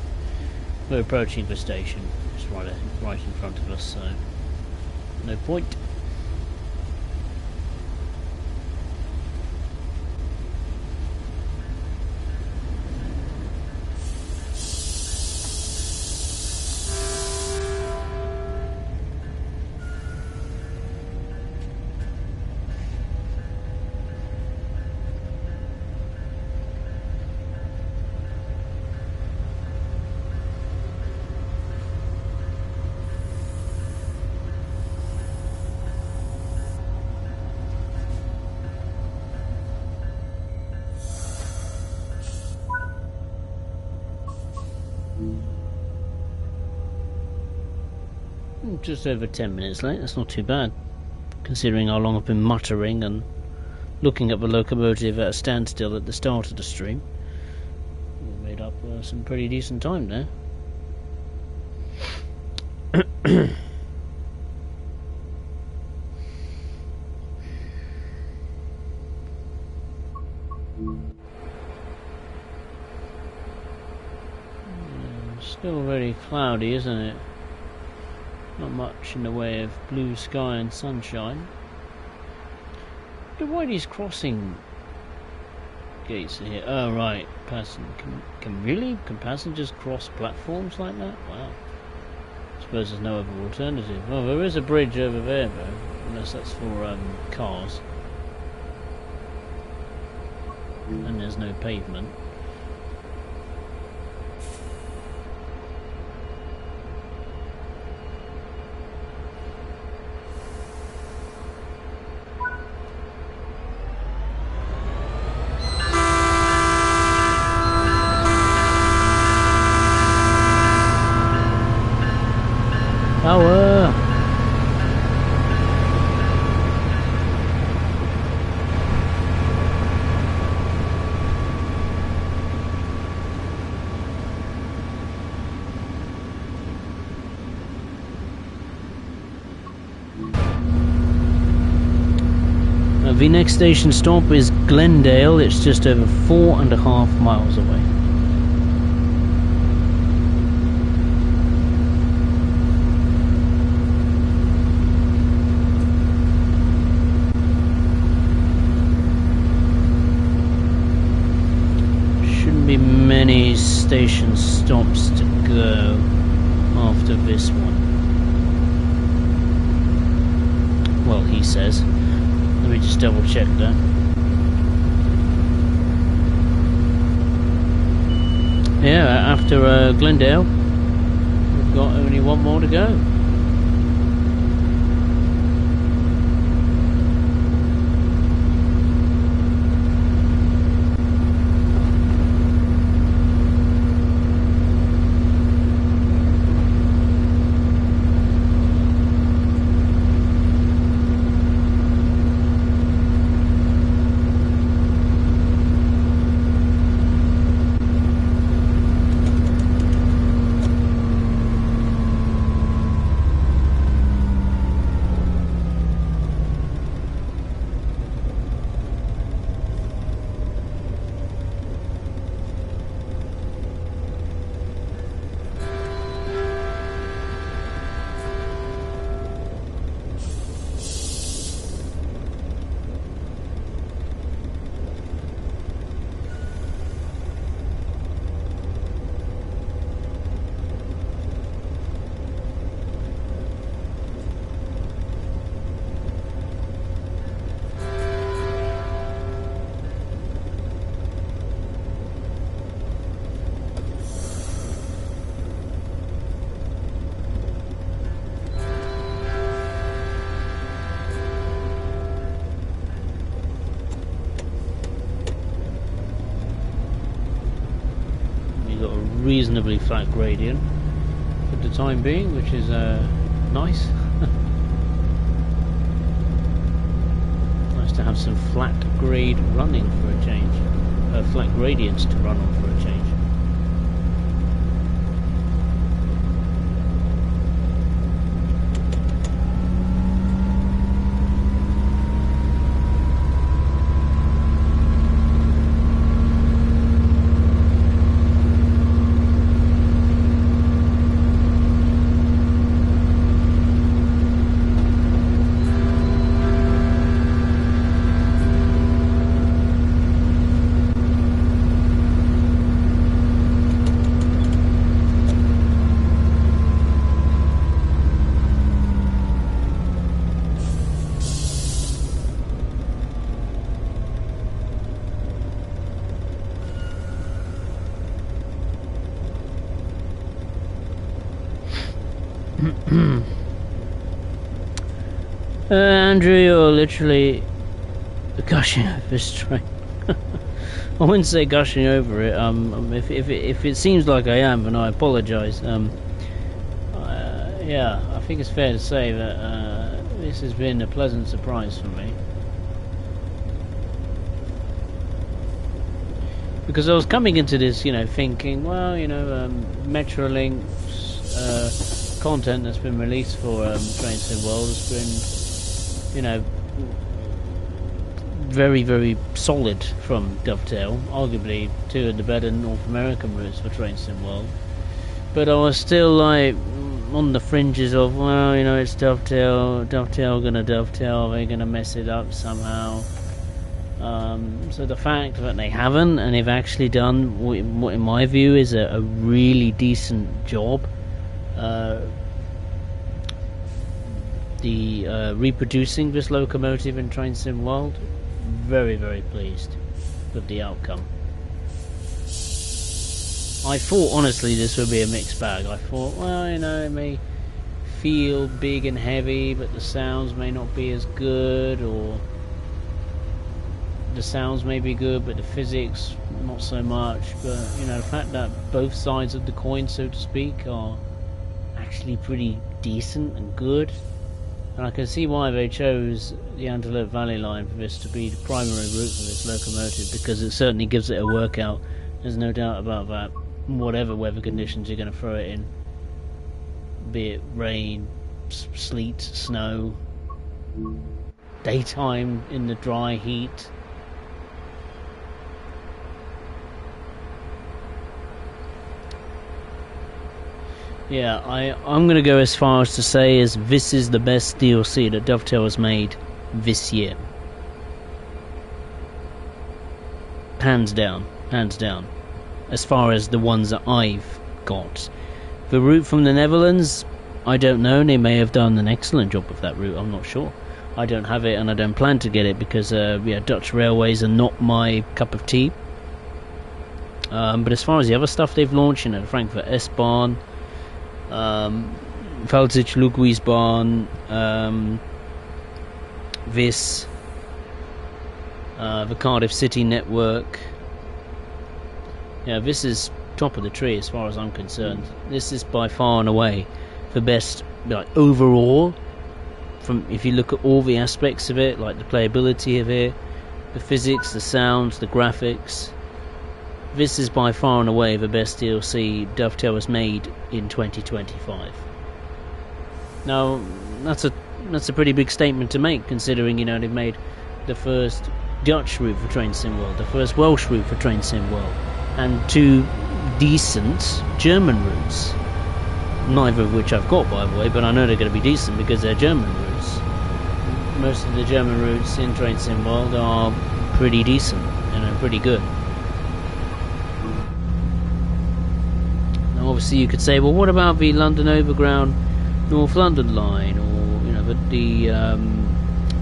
we're approaching the station. It's right in front of us, so no point. Just over 10 minutes late, that's not too bad, considering how long I've been muttering and looking at the locomotive at a standstill at the start of the stream. We made up some pretty decent time there. Still very cloudy, isn't it? Not much in the way of blue sky and sunshine. I wonder why these crossing gates are here. Oh right, can passengers cross platforms like that? Wow. I suppose there's no other alternative. Oh, there is a bridge over there though, unless that's for cars. And there's no pavement. Power! The next station stop is Glendale. It's just over 4.5 miles away. Many station stops to go after this one. Well, he says. Let me just double check that. Yeah, after Glendale, we've got only one more to go. reasonably flat gradient for the time being, which is nice. Nice to have some flat grade running for a change. Flat gradients to run on for a change. Andrew, you're literally gushing over this train. I wouldn't say gushing over it. If it seems like I am, then I apologise. Yeah, I think it's fair to say that this has been a pleasant surprise for me. Because I was coming into this, thinking, well, Metrolink's content that's been released for Train Sim World has been, very, very solid from Dovetail. Arguably two of the better North American routes for Train Sim World. But I was still like on the fringes of, well, it's Dovetail gonna dovetail, they're gonna mess it up somehow. So the fact that they haven't, and they've actually done what in my view is a really decent job, reproducing this locomotive in Train Sim World, very, very pleased with the outcome. I thought honestly this would be a mixed bag. I thought, well, it may feel big and heavy, but the sounds may not be as good, or the sounds may be good but the physics not so much. But the fact that both sides of the coin, so to speak, are actually pretty decent and good, and I can see why they chose the Antelope Valley line for this to be the primary route for this locomotive, because it certainly gives it a workout. There's no doubt about that. Whatever weather conditions you're going to throw it in, be it rain, sleet, snow, daytime in the dry heat. Yeah, I'm going to go as far as to say is this is the best DLC that Dovetail has made this year. Hands down, hands down. As far as the ones that I've got. The route from the Netherlands, I don't know. They may have done an excellent job of that route, I'm not sure. I don't have it and I don't plan to get it because Dutch railways are not my cup of tea. But as far as the other stuff they've launched, the Frankfurt S-Bahn, Valzig Ludwigsbahn, this, the Cardiff City Network. Yeah, this is top of the tree as far as I'm concerned. This is by far and away the best, overall. From if you look at all the aspects of it, like the playability of it, the physics, the sounds, the graphics. This is by far and away the best DLC Dovetail has made in 2025. Now, that's a pretty big statement to make, considering they've made the first Dutch route for Train Sim World, the first Welsh route for Train Sim World, and two decent German routes. Neither of which I've got, by the way, but I know they're going to be decent because they're German routes. Most of the German routes in Train Sim World are pretty decent, pretty good. Obviously you could say, well, what about the London Overground North London line, or the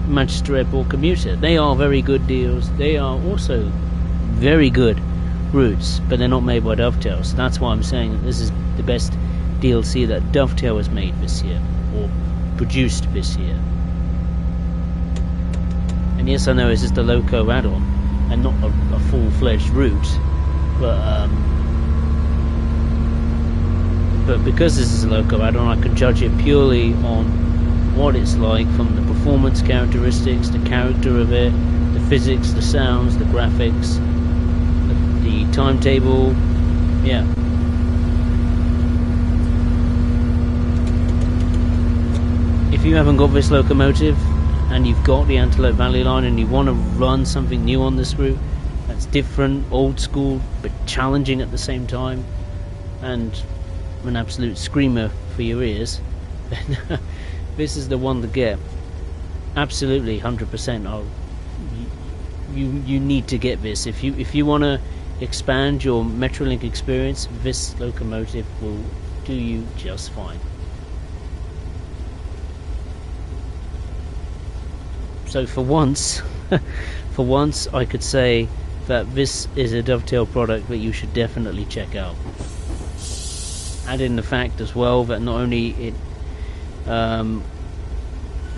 Manchester Airport commuter? They are very good deals. They are also very good routes, but they're not made by Dovetail. So that's why I'm saying that this is the best DLC that Dovetail has made this year, or produced this year. And yes, I know it's just a loco add-on and not a full-fledged route, but But because this is a loco add-on, I can judge it purely on what it's like, from the performance characteristics, the character of it, the physics, the sounds, the graphics, the timetable. Yeah. If you haven't got this locomotive and you've got the Antelope Valley line and you want to run something new on this route that's different, old school, but challenging at the same time, and an absolute screamer for your ears, then this is the one to get. Absolutely, 100%. You need to get this if you want to expand your Metrolink experience. This locomotive will do you just fine. So for once, I could say that this is a Dovetail product that you should definitely check out. Add in the fact as well that not only it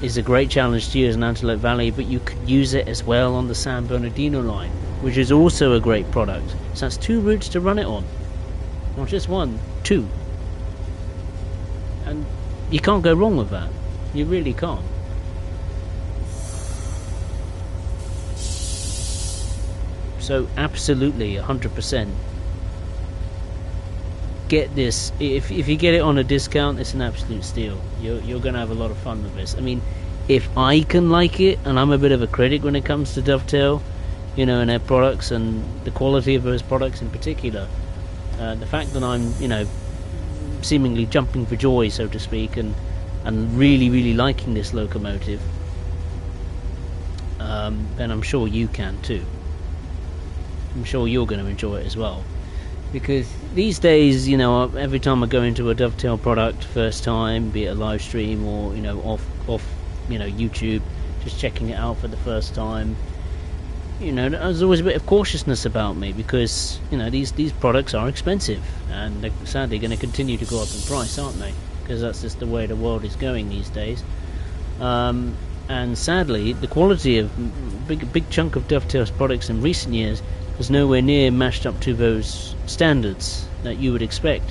is a great challenge to use in Antelope Valley, but you could use it as well on the San Bernardino line, which is also a great product. So that's 2 routes to run it on. Not just 1, 2. And you can't go wrong with that. You really can't. So absolutely, 100%. Get this. If you get it on a discount, it's an absolute steal. You're going to have a lot of fun with this. I mean, if I can like it, and I'm a bit of a critic when it comes to Dovetail, you know, and their products and the quality of those products in particular, the fact that I'm, you know, seemingly jumping for joy, so to speak, and really liking this locomotive, then I'm sure you can too. I'm sure you're going to enjoy it as well, because these days, you know, every time I go into a Dovetail product first time, be it a live stream or, you know, off you know, YouTube, just checking it out for the first time, you know, there's always a bit of cautiousness about me, because, you know, these products are expensive, and they're sadly going to continue to go up in price, aren't they? Because that's just the way the world is going these days. And sadly, the quality of big chunk of Dovetail's products in recent years is nowhere near matched up to those standards that you would expect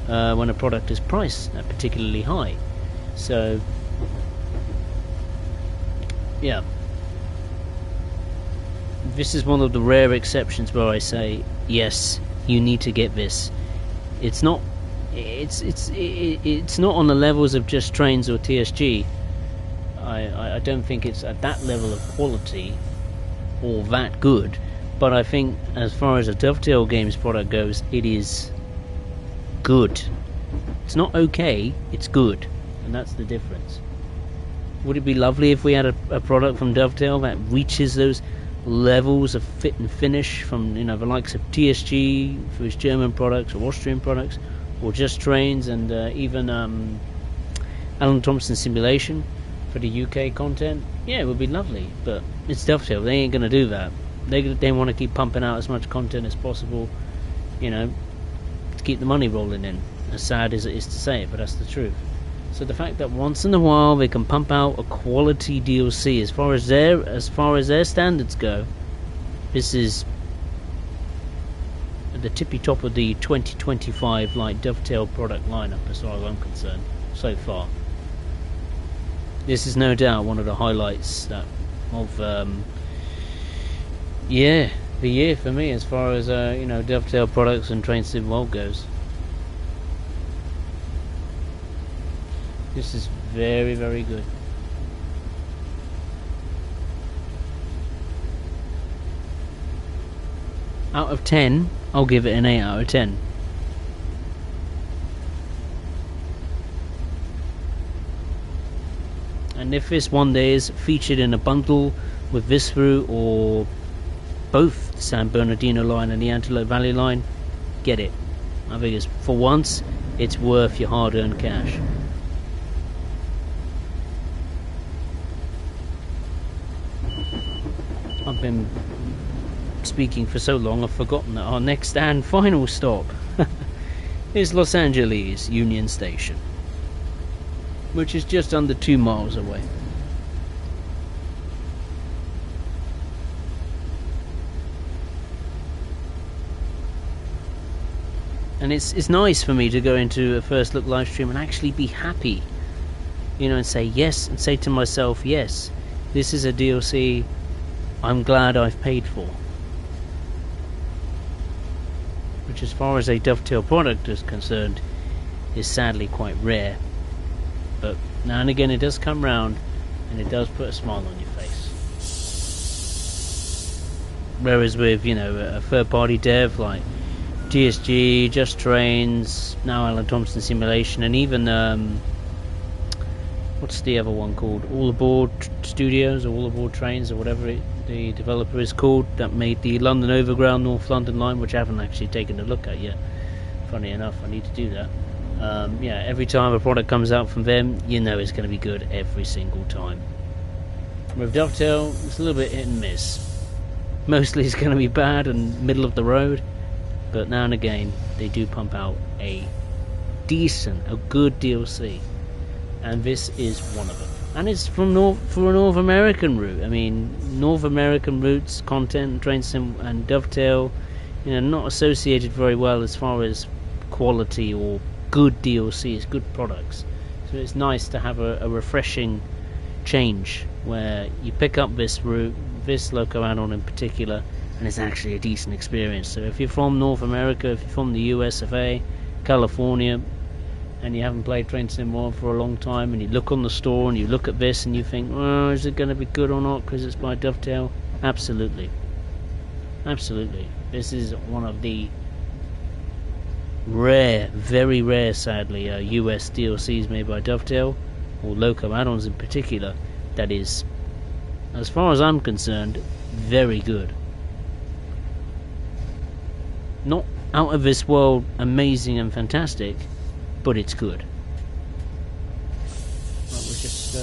when a product is priced particularly high. So, yeah, this is one of the rare exceptions where I say yes, you need to get this. It's not on the levels of just Trains or TSG. I don't think it's at that level of quality or that good. But I think as far as a Dovetail Games product goes, it is good. It's not okay, it's good. And that's the difference. Would it be lovely if we had a product from Dovetail that reaches those levels of fit and finish from, you know, the likes of TSG for its German products or Austrian products, or just Trains, and even Alan Thompson Simulation for the UK content? Yeah, it would be lovely. But it's Dovetail, they ain't going to do that. They want to keep pumping out as much content as possible, you know, to keep the money rolling in. As sad as it is to say it, but that's the truth. So the fact that once in a while they can pump out a quality DLC, as far as their standards go, this is at the tippy top of the 2025 like Dovetail product lineup, as far as I'm concerned, so far. This is no doubt one of the highlights of yeah, the year for me, as far as you know, Dovetail products and Train Sim World goes. This is very, very good. Out of 10, I'll give it an 8 out of 10. And if this one day is featured in a bundle with this route or both the San Bernardino line and the Antelope Valley line, get it. I think it's, for once, it's worth your hard-earned cash. I've been speaking for so long I've forgotten that our next and final stop is Los Angeles Union Station, which is just under 2 miles away. And it's nice for me to go into a first look live stream and actually be happy, you know, and say yes, and say to myself, yes, this is a DLC I'm glad I've paid for. Which, as far as a Dovetail product is concerned, is sadly quite rare. But now and again it does come round, and it does put a smile on your face. Whereas with, you know, a third-party dev like TSG, Just Trains, now Alan Thompson Simulation, and even what's the other one called? All Aboard Studios, or All Aboard Trains, or whatever the developer is called, that made the London Overground North London line, which I haven't actually taken a look at yet. Funny enough, I need to do that. Yeah, every time a product comes out from them, you know it's going to be good every single time. With Dovetail, it's a little bit hit and miss. Mostly it's going to be bad and middle of the road, but now and again they do pump out a good DLC, and this is one of them. And it's for a North American route. I mean, North American routes, content, Train Sim and Dovetail, you know, not associated very well as far as quality or good DLCs, good products. So it's nice to have a refreshing change where you pick up this route, this loco add-on in particular, and it's actually a decent experience. So if you're from North America, if you're from the US of A, California, and you haven't played Train Sim 1 for a long time, and you look on the store and you look at this and you think, oh, is it going to be good or not because it's by Dovetail? Absolutely. Absolutely. This is one of the rare, very rare sadly, US DLCs made by Dovetail, or loco add-ons in particular, that is, as far as I'm concerned, very good. Not out of this world amazing and fantastic, but it's good. Right, we're just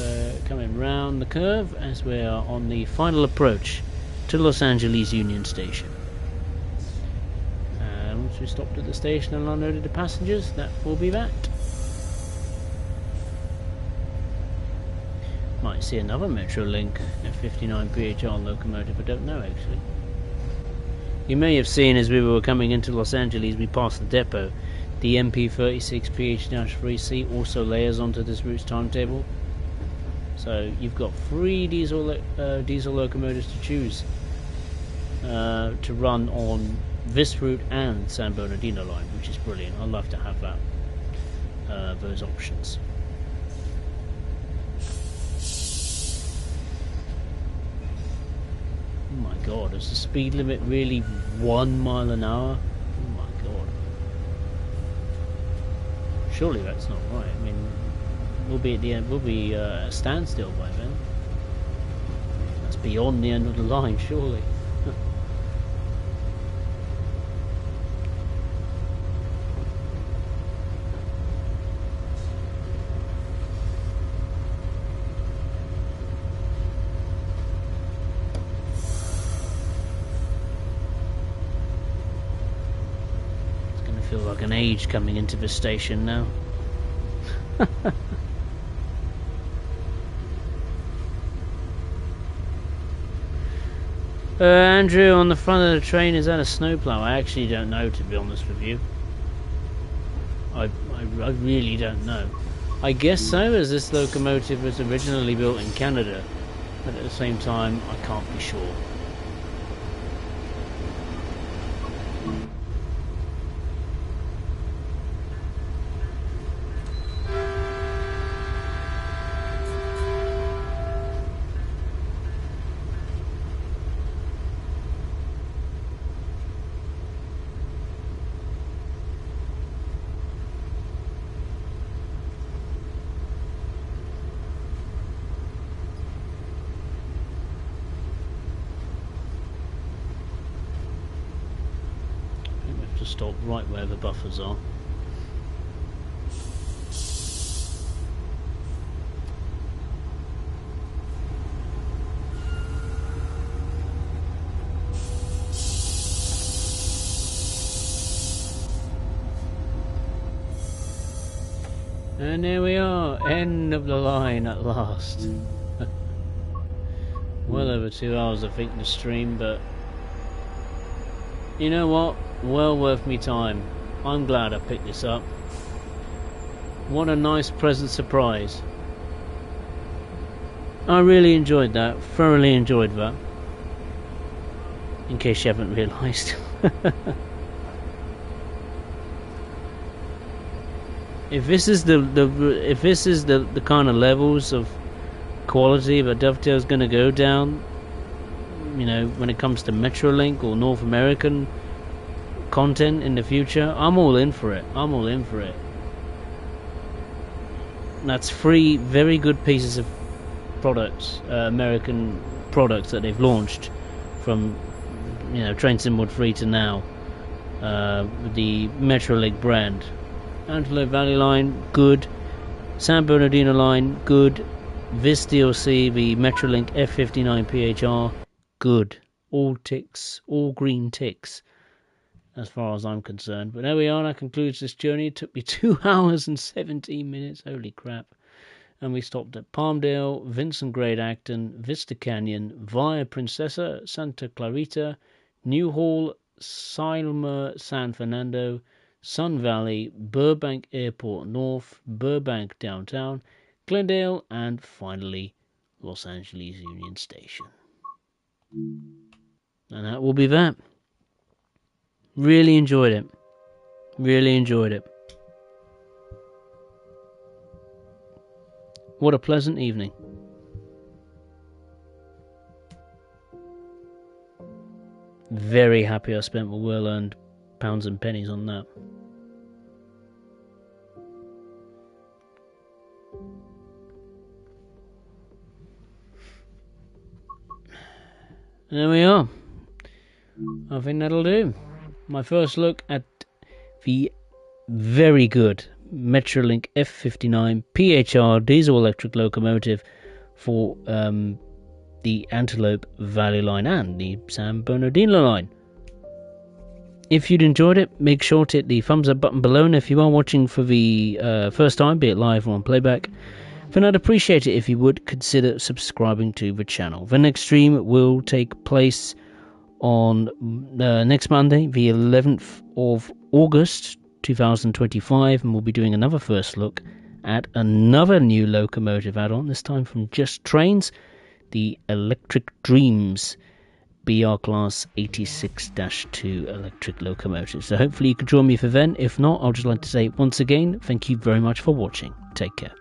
coming round the curve as we are on the final approach to Los Angeles Union Station. And once we stopped at the station and unloaded the passengers, that will be that. Might see another Metrolink F59PHR Locomotive, I don't know actually. You may have seen as we were coming into Los Angeles, we passed the depot. The MP36PH-3C also layers onto this route's timetable. So you've got 3 diesel locomotives to choose to run on this route and San Bernardino line, which is brilliant. I'd love to have that, those options. Oh my god, is the speed limit really 1 mile an hour? Oh my god. Surely that's not right. I mean, we'll be at the end, we'll be at a standstill by then. That's beyond the end of the line, surely. Feel like an age coming into the station now. Andrew, on the front of the train, is that a snowplow? I actually don't know, to be honest with you. I really don't know. I guess so, as this locomotive was originally built in Canada, but at the same time I can't be sure. To stop right where the buffers are. And there we are, end of the line at last. Well over 2 hours I think the stream, but you know what? Well worth me time. I'm glad I picked this up. What a nice pleasant surprise. I really enjoyed that, thoroughly enjoyed that. In case you haven't realised. If this is the kind of levels of quality that Dovetail's going to go down, you know, when it comes to Metrolink or North American content in the future, I'm all in for it. I'm all in for it. That's 3 very good pieces of products, American products that they've launched from, you know, Train Sim 3 to now. The Metrolink brand. Antelope Valley line, good. San Bernardino line, good. This DLC, the Metrolink F59PHR, good. All ticks, all green ticks, as far as I'm concerned. But there we are, that concludes this journey. It took me 2 hours and 17 minutes, holy crap. And we stopped at Palmdale, Vincent Grade Acton, Vista Canyon, via Princesa, Santa Clarita, Newhall, Silmer, San Fernando, Sun Valley, Burbank Airport North, Burbank Downtown, Glendale, and finally Los Angeles Union Station. And that will be that. Really enjoyed it. Really enjoyed it. What a pleasant evening. Very happy I spent my well-earned pounds and pennies on that. There we are. I think that'll do. My first look at the very good Metrolink F59PHR diesel electric locomotive for the Antelope Valley line and the San Bernardino line. If you'd enjoyed it, make sure to hit the thumbs up button below, and if you are watching for the first time, be it live or on playback, then I'd appreciate it if you would consider subscribing to the channel. The next stream will take place on next Monday, the 11th of August 2025, and we'll be doing another first look at another new locomotive add-on, this time from Just Trains, the Electric Dreams BR Class 86-2 electric locomotive. So hopefully you can join me for then. If not, I'll just like to say once again, thank you very much for watching. Take care.